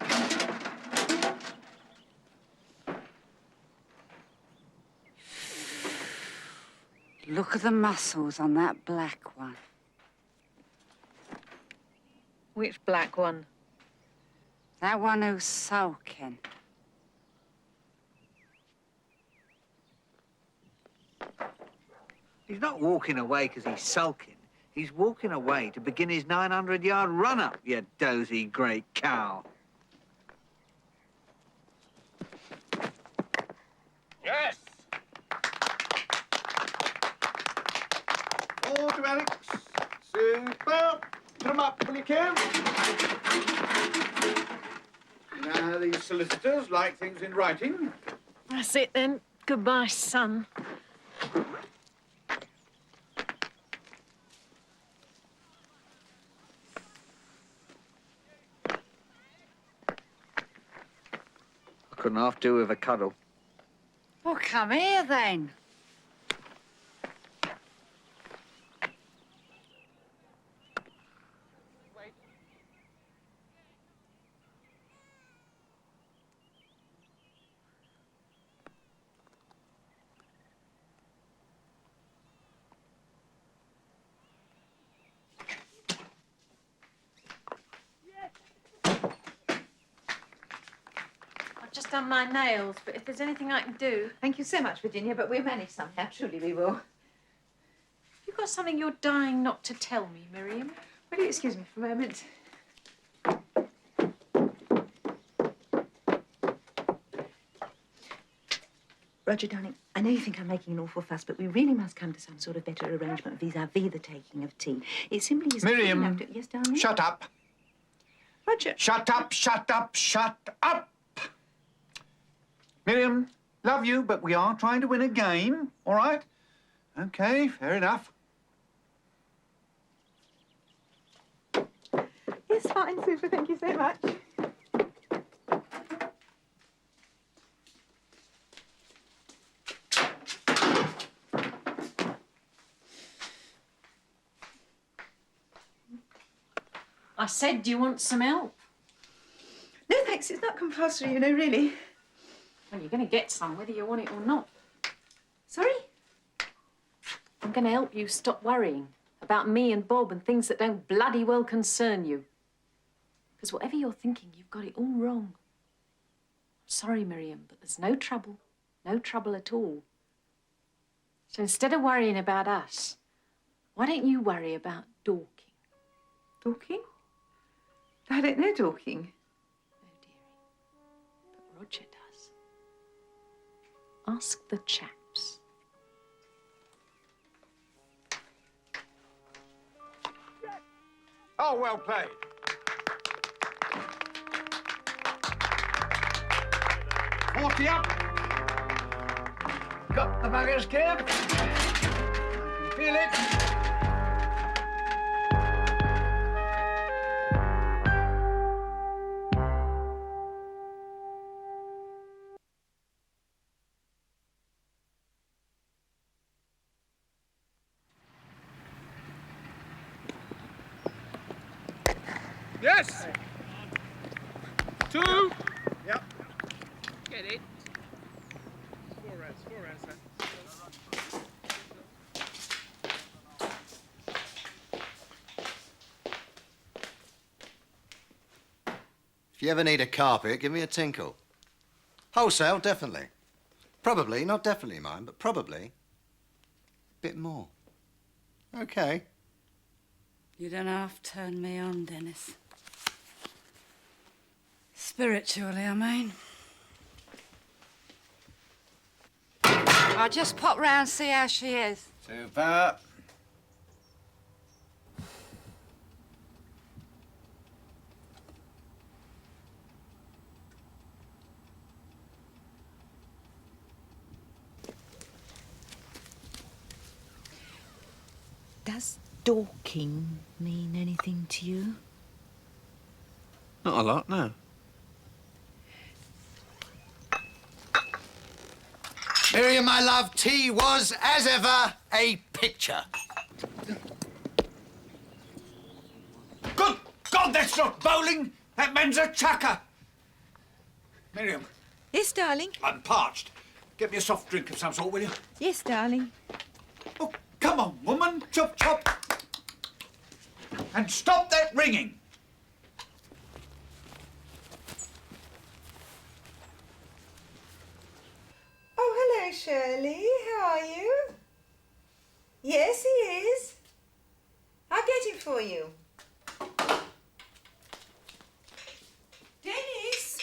Look at the muscles on that black one. Which black one? That one who's sulking. He's not walking away because he's sulking. He's walking away to begin his 900-yard run-up, you dozy great cow. Yes! All to Alex. Superb. Put him up when you can. You know how these solicitors like things in writing. That's it then. Goodbye, son. I couldn't half do with a cuddle. Well, come here, then. I've just done my nails, but if there's anything I can do... Thank you so much, Virginia, but we'll manage somehow. Truly we will. You got something you're dying not to tell me, Miriam? Will you excuse me for a moment? Roger, darling, I know you think I'm making an awful fuss, but we really must come to some sort of better arrangement vis-à-vis the taking of tea. It simply isn't... Miriam, yes, darling? shut up. Roger. Shut up, shut up, shut up. Miriam, love you, but we are trying to win a game, all right? OK, fair enough. Yes, fine, super, thank you so much. I said, do you want some help? No, thanks, it's not compulsory, you know, really. Well, you're going to get some, whether you want it or not. Sorry? I'm going to help you stop worrying about me and Bob and things that don't bloody well concern you. Because whatever you're thinking, you've got it all wrong. Sorry, Miriam, but there's no trouble. No trouble at all. So instead of worrying about us, why don't you worry about Dorking? Dorking? I don't know Dorking. No, dearie. But Roger does. Ask the chaps. Oh, well played. Fawlty up. Got the buggers, Kev. I can feel it. Yes! 2! Yep. Get it. 4 rounds, sir. If you ever need a carpet, give me a tinkle. Wholesale, definitely. Probably, not definitely mine, but probably a bit more. OK. You don't have to turn me on, Dennis. Spiritually, I mean. I'll just pop round, see how she is. Super. Does Dorking mean anything to you? Not a lot, no. Miriam, my love, tea was, as ever, a picture. Good God, that's not bowling. That man's a chucker. Miriam, Yes, darling? I'm parched. Get me a soft drink of some sort, will you? Yes, darling. Oh, come on, woman. Chop, chop. And stop that ringing. Oh, hello, Shirley. How are you? Yes, he is. I'll get him for you. Dennis!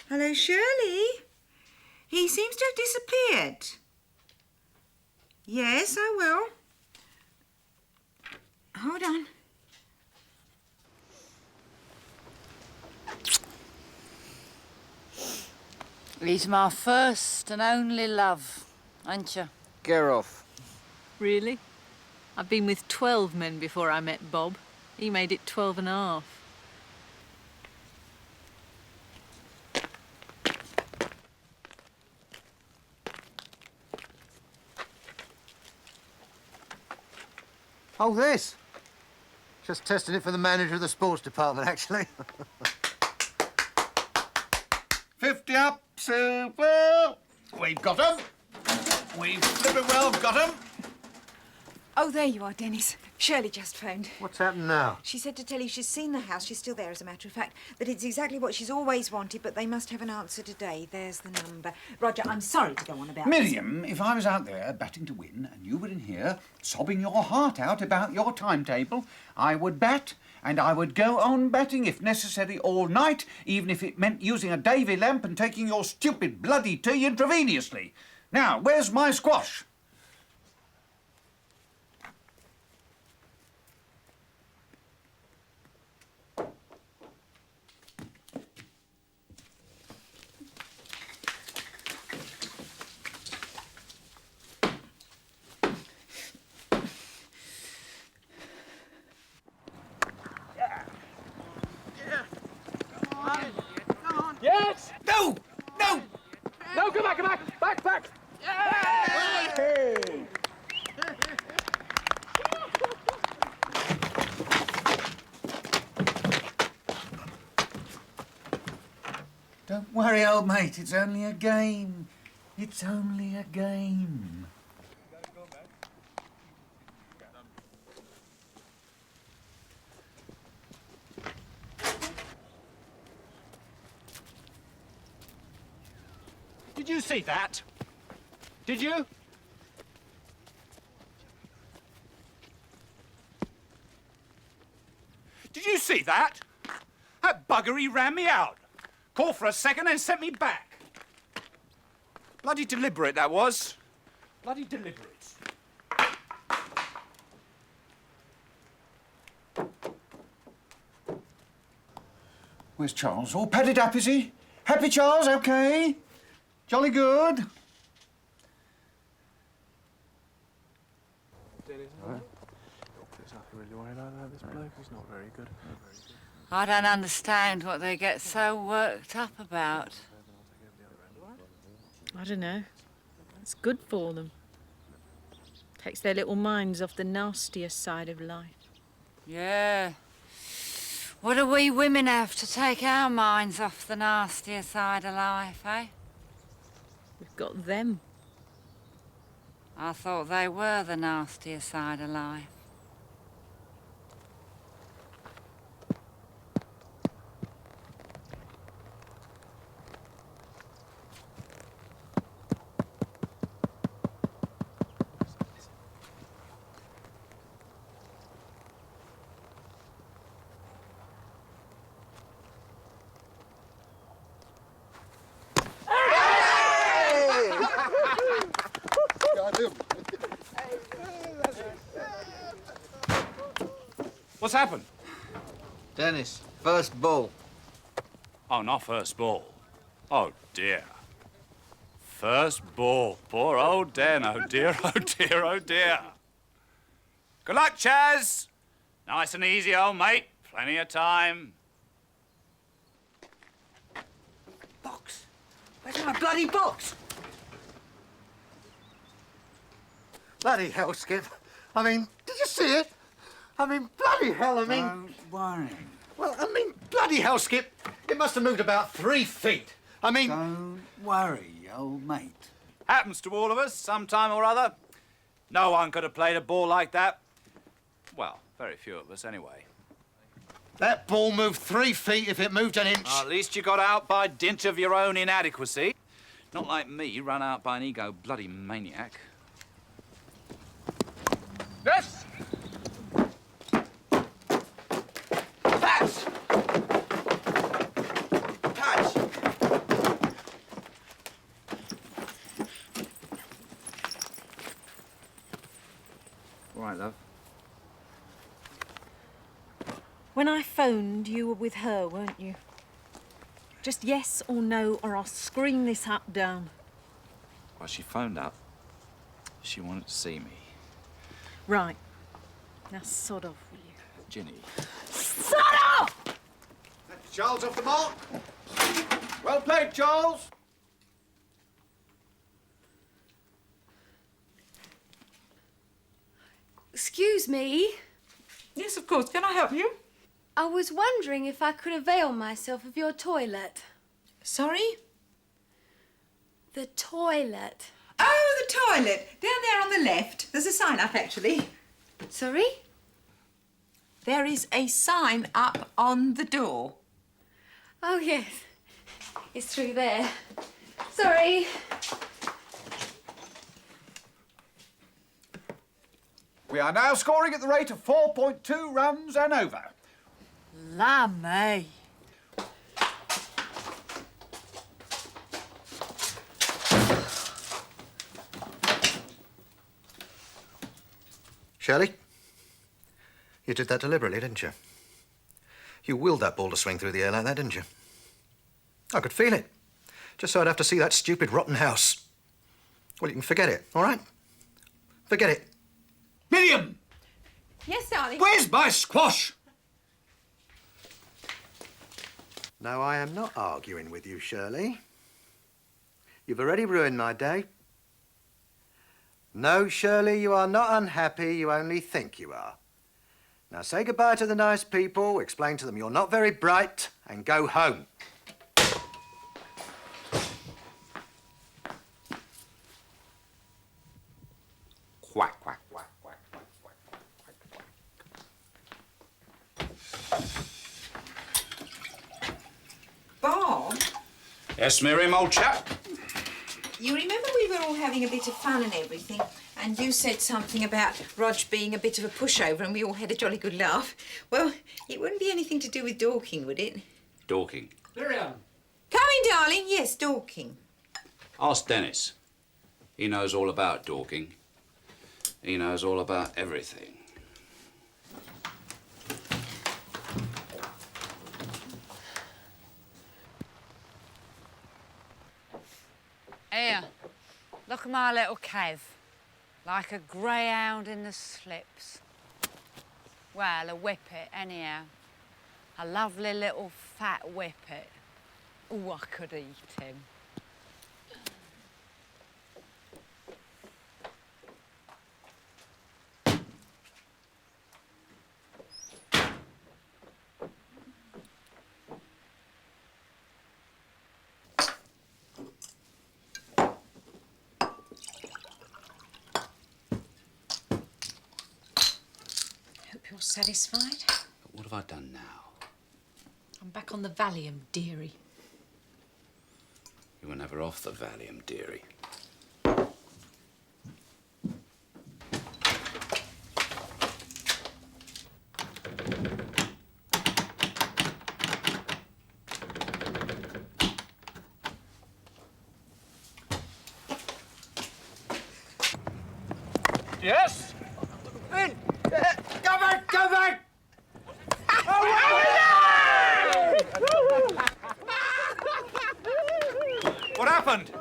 Hello, Shirley. He seems to have disappeared. Yes, I will. Hold on. He's my first and only love, ain't you? Get off. Really? I've been with 12 men before I met Bob. He made it 12 and a half. Oh, this? Just testing it for the manager of the sports department, actually. 50 up, super. We've got 'em. We've flippin' well got 'em. Oh, there you are, Dennis. Shirley just phoned. What's happened now? She said to tell you she's seen the house. She's still there, as a matter of fact. That it's exactly what she's always wanted, but they must have an answer today. There's the number. Roger, I'm sorry to go on about Miriam, if I was out there batting to win and you were in here sobbing your heart out about your timetable, I would bat and I would go on batting if necessary all night, even if it meant using a Davy lamp and taking your stupid bloody tea intravenously. Now, where's my squash? Yes! No! No! No, come back, come back! Back, back! Hey! Don't worry, old mate. It's only a game. It's only a game. Did you see that? Did you? Did you see that? That bugger, he ran me out. Called for a second and sent me back. Bloody deliberate, that was. Bloody deliberate. Where's Charles? All padded up, is he? Happy, Charles? OK? Jolly good? Dennis, really worried about this bloke. He's not very good. I don't understand what they get so worked up about. I don't know. It's good for them. Takes their little minds off the nastier side of life. Yeah. What do we women have to take our minds off the nastier side of life, eh? We've got them. I thought they were the nastier side of life. What's happened? Dennis, first ball. Oh, not first ball. Oh, dear. First ball. Poor old Den. Oh, dear, oh, dear, oh, dear. Good luck, Chaz. Nice and easy, old mate. Plenty of time. Box. Where's my bloody box? Bloody hell, Skip. I mean, did you see it? I mean, bloody hell, I mean... Don't worry. Well, I mean, bloody hell, Skip. It must have moved about 3 feet. I mean... Don't worry, old mate. Happens to all of us sometime or other. No one could have played a ball like that. Well, very few of us anyway. That ball moved 3 feet if it moved an inch. At least you got out by dint of your own inadequacy. Not like me, run out by an ego bloody maniac. Yes! Patch! Patch! All right, love. When I phoned, you were with her, weren't you? Just yes or no, or I'll scream this hut down. Well, she phoned up. She wanted to see me. Right. Now sod off, will you? Ginny. Sod off! That's Charles off the mark. Well played, Charles. Excuse me. Yes, of course. Can I help you? I was wondering if I could avail myself of your toilet. Sorry? The toilet. Oh, the toilet. Down there on the left. There's a sign up, actually. Sorry? There is a sign up on the door. Oh, yes. It's through there. Sorry. We are now scoring at the rate of 4.2 runs and over. Lammy. Shirley, you did that deliberately, didn't you? You willed that ball to swing through the air like that, didn't you? I could feel it. Just so I'd have to see that stupid, rotten house. Well, you can forget it, all right? Forget it. Miriam! Yes, darling? Where's my squash? No, I am not arguing with you, Shirley. You've already ruined my day. No, Shirley, you are not unhappy. You only think you are. Now say goodbye to the nice people, explain to them you're not very bright, and go home. Quack, quack, quack, quack, quack, quack, quack, quack. Bob? Yes, Miriam, old chap? You remember we were all having a bit of fun and everything, and you said something about Rog being a bit of a pushover, and we all had a jolly good laugh. Well, it wouldn't be anything to do with Dorking, would it? Dorking. Miriam! Come in, darling. Yes, Dorking. Ask Dennis. He knows all about Dorking. He knows all about everything. Here, look at my little Kev. Like a greyhound in the slips. Well, a whippet, anyhow. A lovely little fat whippet. Oh, I could eat him. You're satisfied? But what have I done now? I'm back on the Valium, dearie. You were never off the Valium, dearie. Yes? In! Go back! Go back! What happened?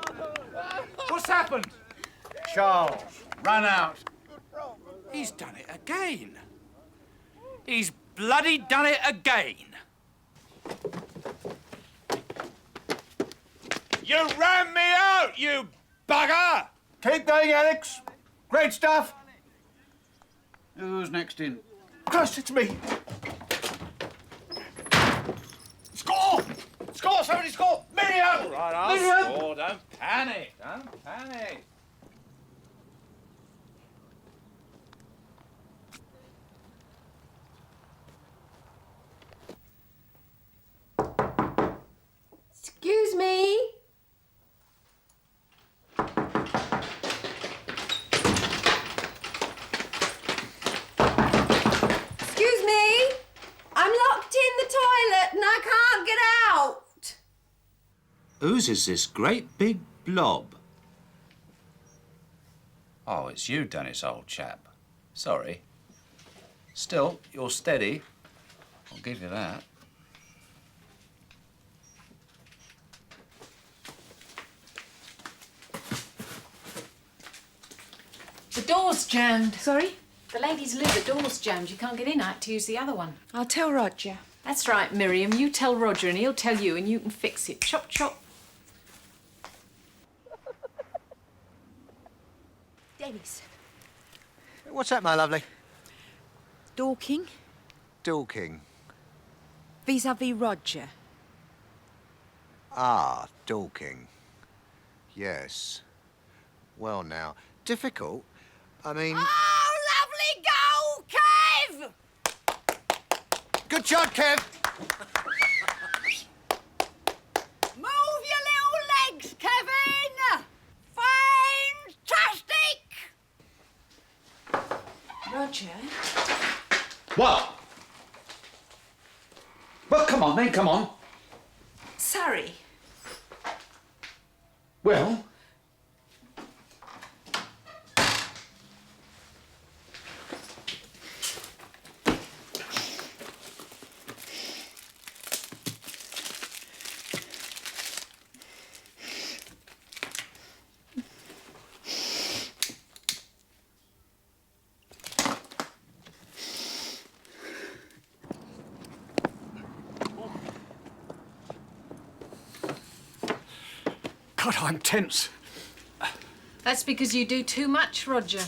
What's happened? Charles, run out. He's done it again. He's bloody done it again. You ran me out, you bugger! Keep going, Alex. Great stuff. Who's next in? Christ, it's me. Score! Score! Somebody score! Miriam! All right, I'll Miriam! score. Don't panic. Don't panic. Excuse me. Excuse me. I'm locked in the toilet and I can't get out. Whose is this great big blob? Oh, it's you, Dennis, old chap. Sorry. Still, you're steady. I'll give you that. The door's jammed. Sorry? The ladies' loo, the door's jammed. You can't get in. I had to use the other one. I'll tell Roger. That's right, Miriam. You tell Roger and he'll tell you and you can fix it. Chop, chop. Dennis. What's that, my lovely? Dorking Dorking. vis-à-vis Roger. Ah, Dorking. yes. Well, now, difficult? I mean... Oh, lovely goal, Kev! Good shot, Kev! Move your little legs, Kevin! Fantastic! Roger? What? Well, come on then, come on. Sorry. Well? God, I'm tense. That's because you do too much, Roger.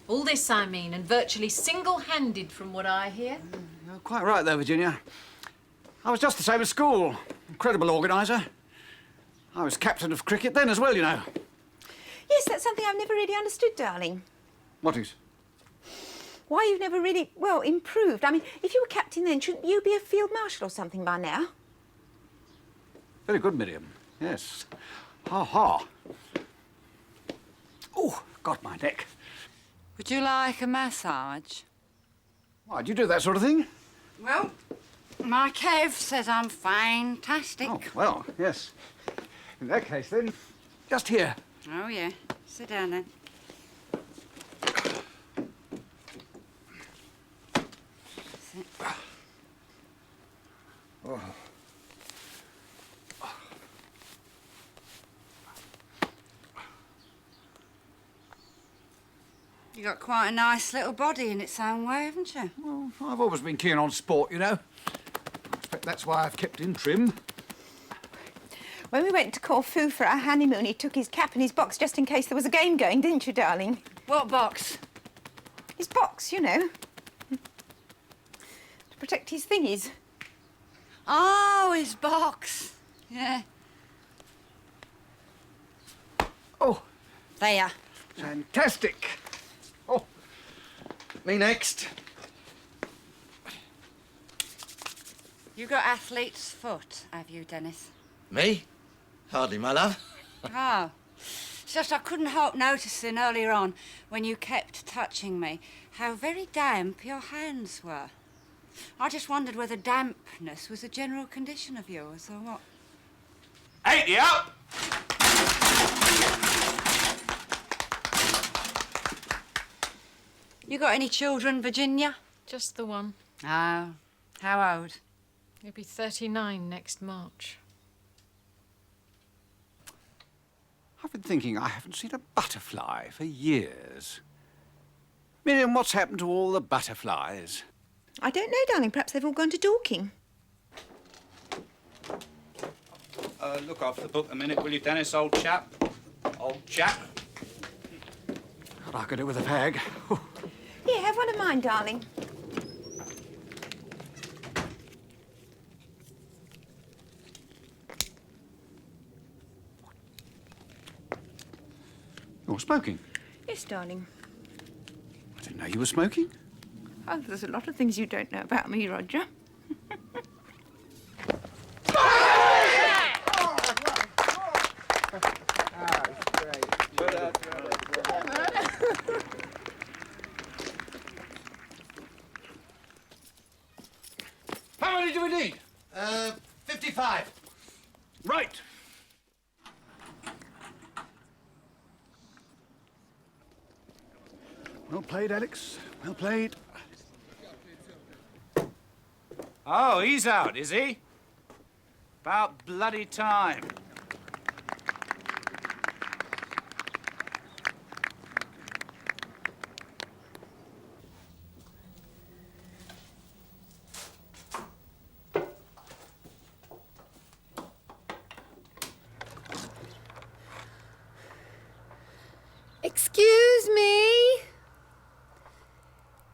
All this, I mean, and virtually single-handed from what I hear. You're quite right, though, Virginia. I was just the same at school. Incredible organiser. I was captain of cricket then as well, you know. Yes, that's something I've never really understood, darling. What is? Why you've never really, well, improved. I mean, if you were captain then, shouldn't you be a field marshal or something by now? Very good, Miriam. Yes. Ha ha. Oh, got my neck. Would you like a massage? Why, do you do that sort of thing? Well, my Kev says I'm fantastic. Oh, well, yes. In that case, then, just here. Oh, yeah. Sit down, then. Sit. Oh. You got quite a nice little body in its own way, haven't you? Well, I've always been keen on sport, you know. I expect that's why I've kept in trim. When we went to Corfu for our honeymoon, he took his cap and his box just in case there was a game going, didn't you, darling? What box? His box, you know. To protect his thingies. Oh, his box. Yeah. Oh. There. Fantastic. Oh, me next. You got athlete's foot, have you, Dennis? Me? Hardly, my love. Oh. It's just I couldn't help noticing earlier on, when you kept touching me, how very damp your hands were. I just wondered whether dampness was a general condition of yours, or what? Ain't you up? You got any children, Virginia? Just the one. Oh. How old? He'll be 39 next March. I've been thinking I haven't seen a butterfly for years. Miriam, what's happened to all the butterflies? I don't know, darling. Perhaps they've all gone to Dorking. Look off the book a minute, will you, Dennis, old chap? Old chap. God, I could do with a fag. Here, have one of mine, darling. You're smoking? Yes, darling. I didn't know you were smoking. Oh, there's a lot of things you don't know about me, Roger. How many do we need? 55. Right. Well played, Alex. Well played. Oh, he's out, is he? About bloody time. Excuse me?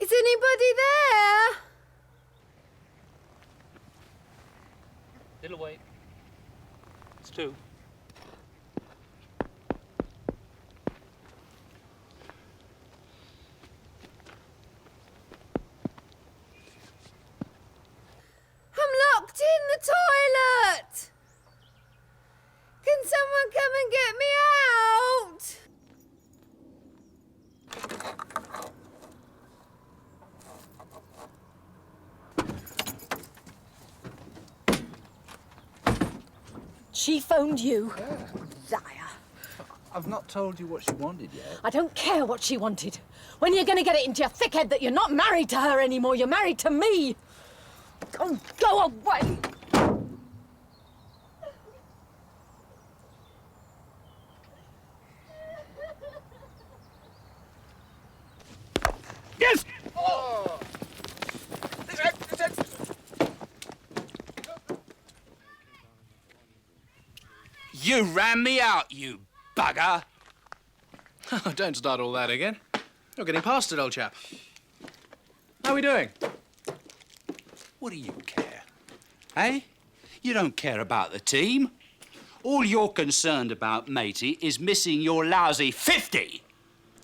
Is anybody there? Little wait. It's two. She phoned you. Liar. I've not told you what she wanted yet. I don't care what she wanted. When are you going to get it into your thick head that you're not married to her anymore? You're married to me. Oh, go away. Yes! Oh. You ran me out, you bugger. Don't start all that again. You're getting past it, old chap. How are we doing? What do you care? Eh? You don't care about the team. All you're concerned about, matey, is missing your lousy 50.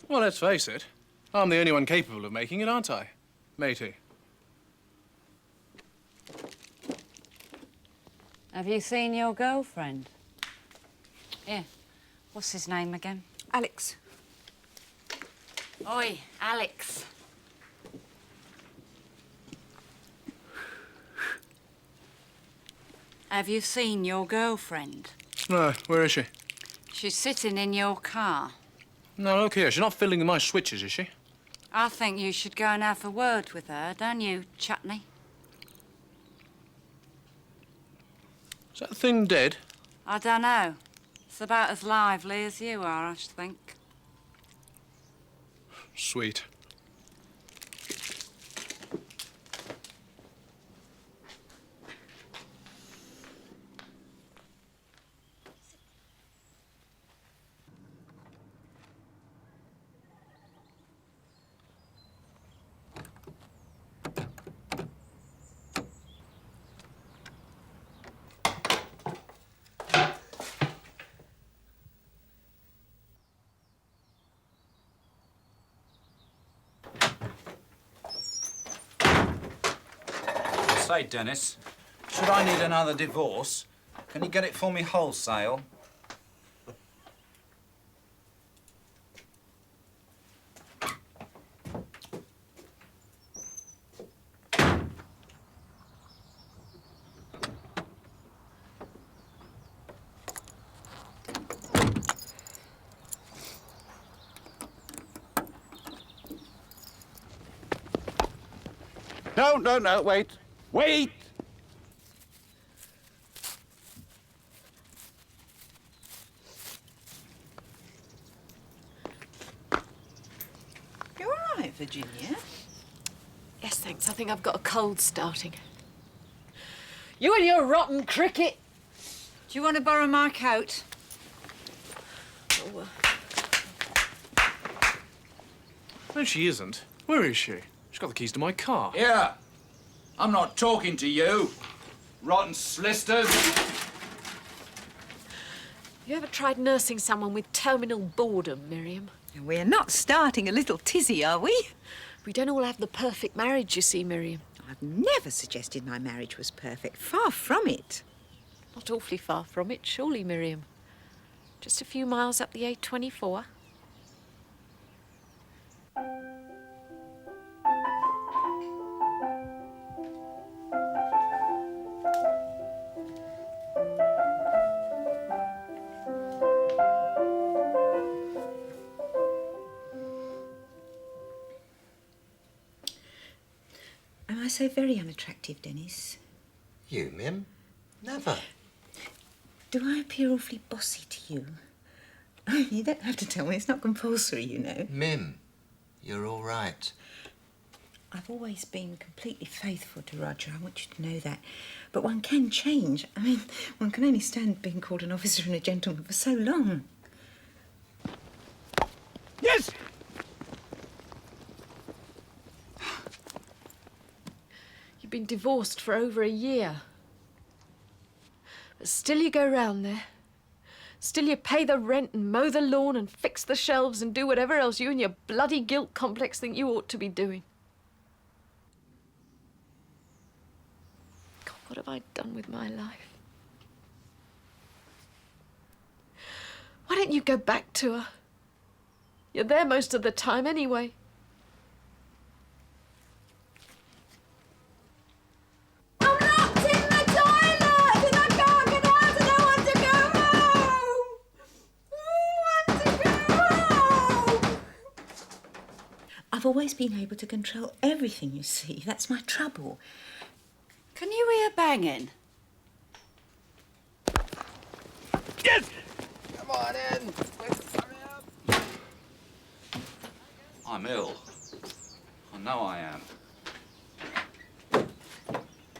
Well, let's face it. I'm the only one capable of making it, aren't I, matey? Have you seen your girlfriend? Here. What's his name again? Alex. Oi, Alex. Have you seen your girlfriend? No, where is she? She's sitting in your car. No, look here, she's not fiddling with my switches, is she? I think you should go and have a word with her, don't you, Chutney? Is that thing dead? I don't know. It's about as lively as you are, I should think. Sweet. Say, Dennis, should I need another divorce? Can you get it for me wholesale? No, wait. Wait! You all right, Virginia? Yes, thanks. I think I've got a cold starting. You and your rotten cricket. Do you want to borrow my coat? Oh, No, she isn't. Where is she? She's got the keys to my car. Here! I'm not talking to you, rotten slisters. You ever tried nursing someone with terminal boredom, Miriam? We're not starting a little tizzy, are we? We don't all have the perfect marriage, you see, Miriam. I've never suggested my marriage was perfect. Far from it. Not awfully far from it, surely, Miriam. Just a few miles up the A24. Am I so very unattractive, Dennis? You, Mim? Never. Do I appear awfully bossy to you? You don't have to tell me. It's not compulsory, you know. Mim, you're all right. I've always been completely faithful to Roger. I want you to know that. But one can change. I mean, one can only stand being called an officer and a gentleman for so long. Yes! You've been divorced for over a year. But still you go round there. Still you pay the rent and mow the lawn and fix the shelves and do whatever else you and your bloody guilt complex think you ought to be doing. God, what have I done with my life? Why don't you go back to her? You're there most of the time anyway. I'm locked in the toilet and I can't get out. I don't want to go I've always been able to control everything, you see. That's my trouble. Can you hear banging? Yes! Come on in. I'm ill. I know I am. In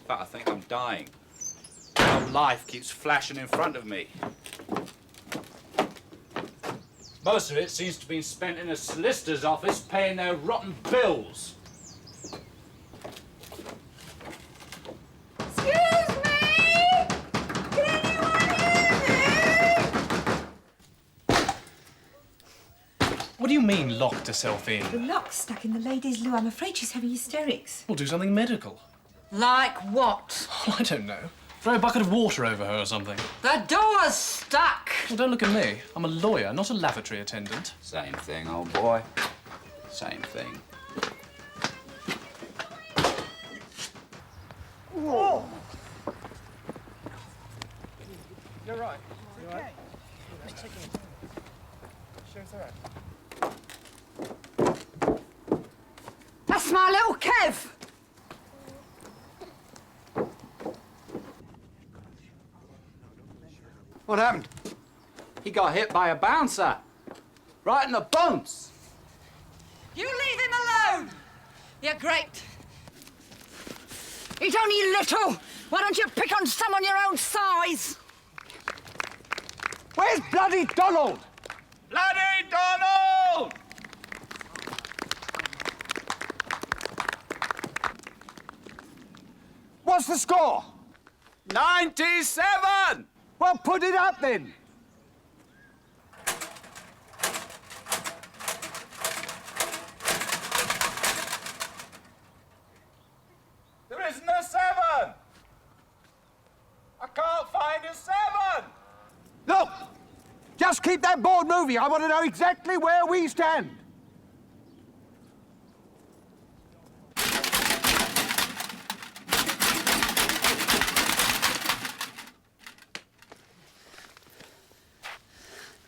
fact, I think I'm dying. My life keeps flashing in front of me. Most of it seems to be spent in a solicitor's office paying their rotten bills. Excuse me! Can anyone hear me? What do you mean, locked herself in? The lock's stuck in the lady's loo. I'm afraid she's having hysterics. We'll do something medical. Like what? Oh, I don't know. Throw a bucket of water over her or something. The door's stuck. Well, don't look at me. I'm a lawyer, not a lavatory attendant. Same thing, old boy. Same thing. Whoa! You're right. You're right. Just check in. Sure it's all right. That's my little Kev. What happened? He got hit by a bouncer. Right in the bumps. You leave him alone. You're great. He's only little. Why don't you pick on someone your own size? Where's bloody Donald? Bloody Donald! What's the score? 97! Well, put it up then. There isn't a 7! I can't find a 7! Look! Just keep that board moving. I want to know exactly where we stand.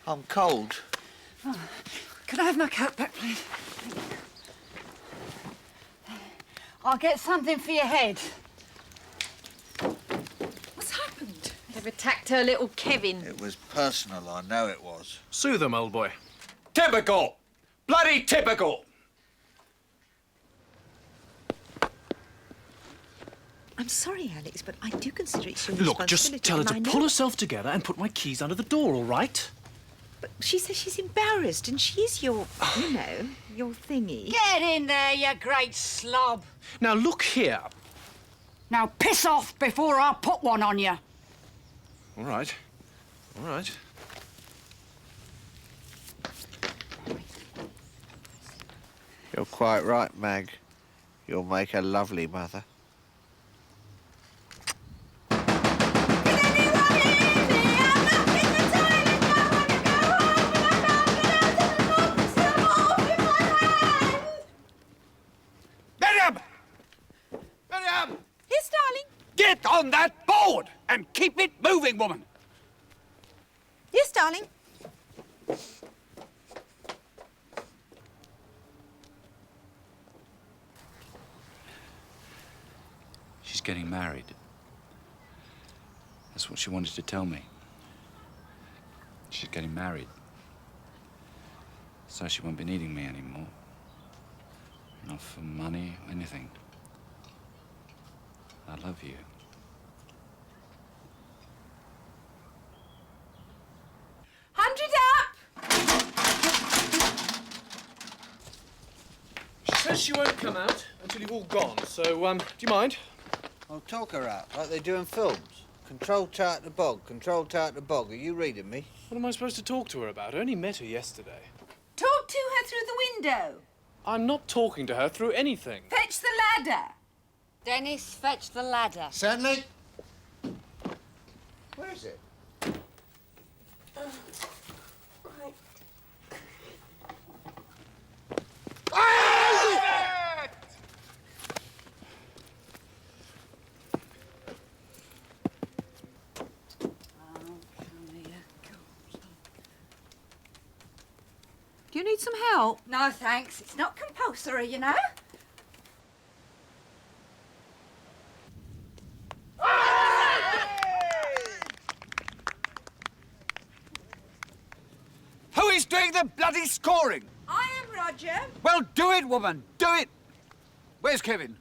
I'm cold. Oh, can I have my coat back, please? I'll get something for your head. What's happened? They've attacked her little Kevin. It was personal, I know it was. Soothe them, old boy. Typical! Bloody typical! I'm sorry, Alex, but I do consider it your Look, responsibility. just tell her and to I know- pull herself together and put my keys under the door, all right? But she says she's embarrassed, and she is your, you know, your thingy. Get in there, you great slob. Now, look here. Now piss off before I put one on you. All right. All right. You're quite right, Mag. You'll make a lovely mother. Miriam! Miriam! Yes, darling. Get on that board and keep it moving, woman. Yes, darling. She's getting married. That's what she wanted to tell me. She's getting married. So she won't be needing me anymore. Not for money or anything. I love you. She says she won't come out until you've all gone, so, do you mind? I'll talk her out, like they do in films. Control chart the bog, control chart the bog. Are you reading me? What am I supposed to talk to her about? I only met her yesterday. Talk to her through the window. I'm not talking to her through anything. Fetch the ladder. Dennis, fetch the ladder. Certainly. Where is it? Right. Do you need some help? No, thanks. It's not compulsory, you know. Who is doing the bloody scoring? I am, Roger. Well, do it, woman. Do it. Where's Kevin?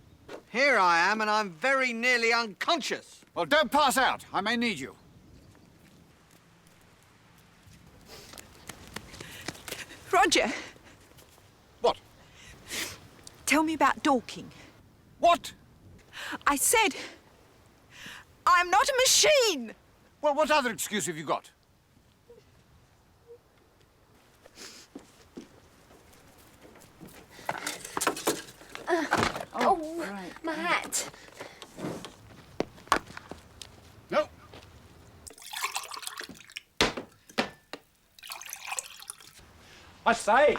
Here I am, and I'm very nearly unconscious. Well, don't pass out. I may need you. Roger. What? Tell me about Dorking. What? I said, I'm not a machine. Well, what other excuse have you got? Right. My hat. No. I say,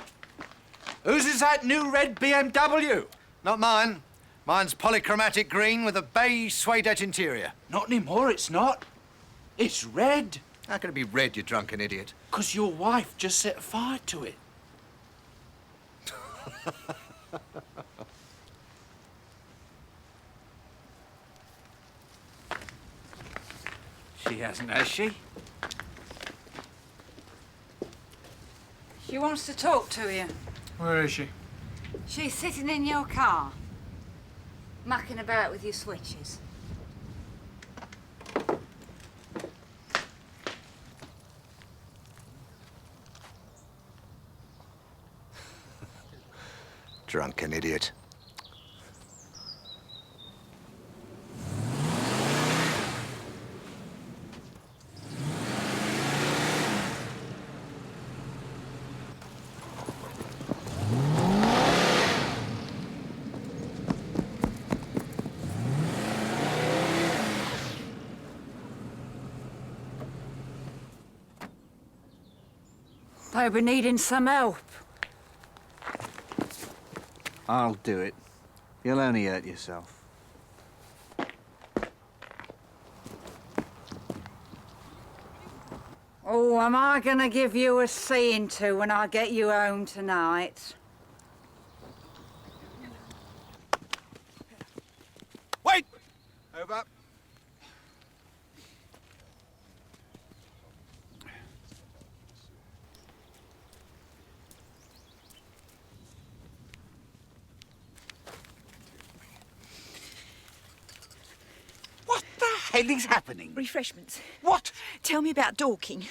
Whose is that new red BMW? Not mine. Mine's polychromatic green with a beige suede interior. Not anymore, it's not. It's red. How can it be red, you drunken idiot? 'Cause your wife just set fire to it. She hasn't, has she? She wants to talk to you. Where is she? She's sitting in your car, mucking about with your switches. Drunken idiot. They'll be needing some help. I'll do it. You'll only hurt yourself. Oh, am I gonna give you a seeing to when I get you home tonight? Wait! Over. What the hell is happening? Refreshments. What? Tell me about Dorking.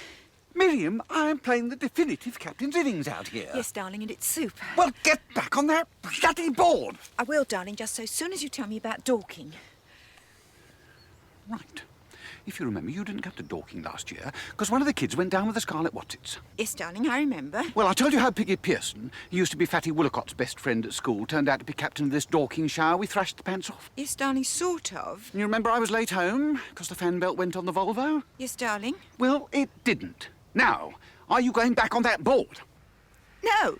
Miriam, I am playing the definitive captain's innings out here. Yes, darling, and it's super. Well, get back on that bloody board. I will, darling, just so soon as you tell me about Dorking. Right. If you remember, you didn't come to Dorking last year because one of the kids went down with the scarlet whatsits. Yes, darling, I remember. Well, I told you how Piggy Pearson, who used to be Fatty Woollicott's best friend at school, turned out to be captain of this Dorking shower we thrashed the pants off. Yes, darling, sort of. You remember I was late home because the fan belt went on the Volvo? Yes, darling. Well, it didn't. Now, are you going back on that board? No.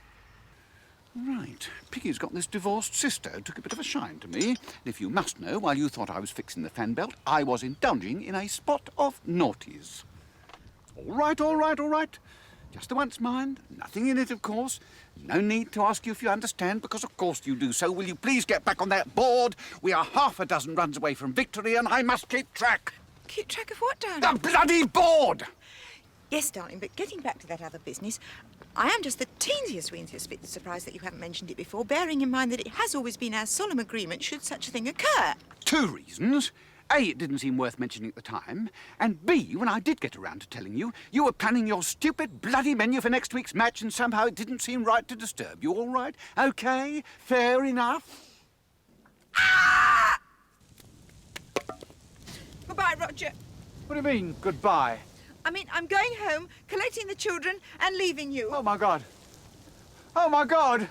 Right. Piggy's got this divorced sister who took a bit of a shine to me. And if you must know, while you thought I was fixing the fan belt, I was indulging in a spot of naughties. All right, all right, all right. Just the once, mind. Nothing in it, of course. No need to ask you if you understand, because of course you do. So will you please get back on that board? We are half a dozen runs away from victory, and I must keep track. Keep track of what, darling? The bloody board! Yes, darling, but getting back to that other business, I am just the teeniest bit surprised that you haven't mentioned it before, bearing in mind that it has always been our solemn agreement should such a thing occur. 2 reasons. A, it didn't seem worth mentioning at the time, and B, when I did get around to telling you, you were planning your stupid bloody menu for next week's match, and somehow it didn't seem right to disturb you, all right? OK, fair enough. Ah! Goodbye, Roger. What do you mean, goodbye? I mean, I'm going home, collecting the children, and leaving you. Oh, my God. Oh, my God.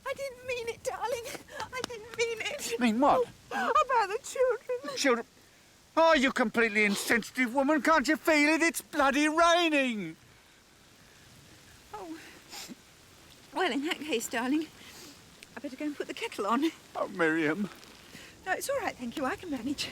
I didn't mean it, darling. I didn't mean it. Mean what? About the children. Children? Oh, you completely insensitive woman. Can't you feel it? It's bloody raining. Oh. Well, in that case, darling, I better go and put the kettle on. Oh, Miriam. No, it's all right, thank you. I can manage.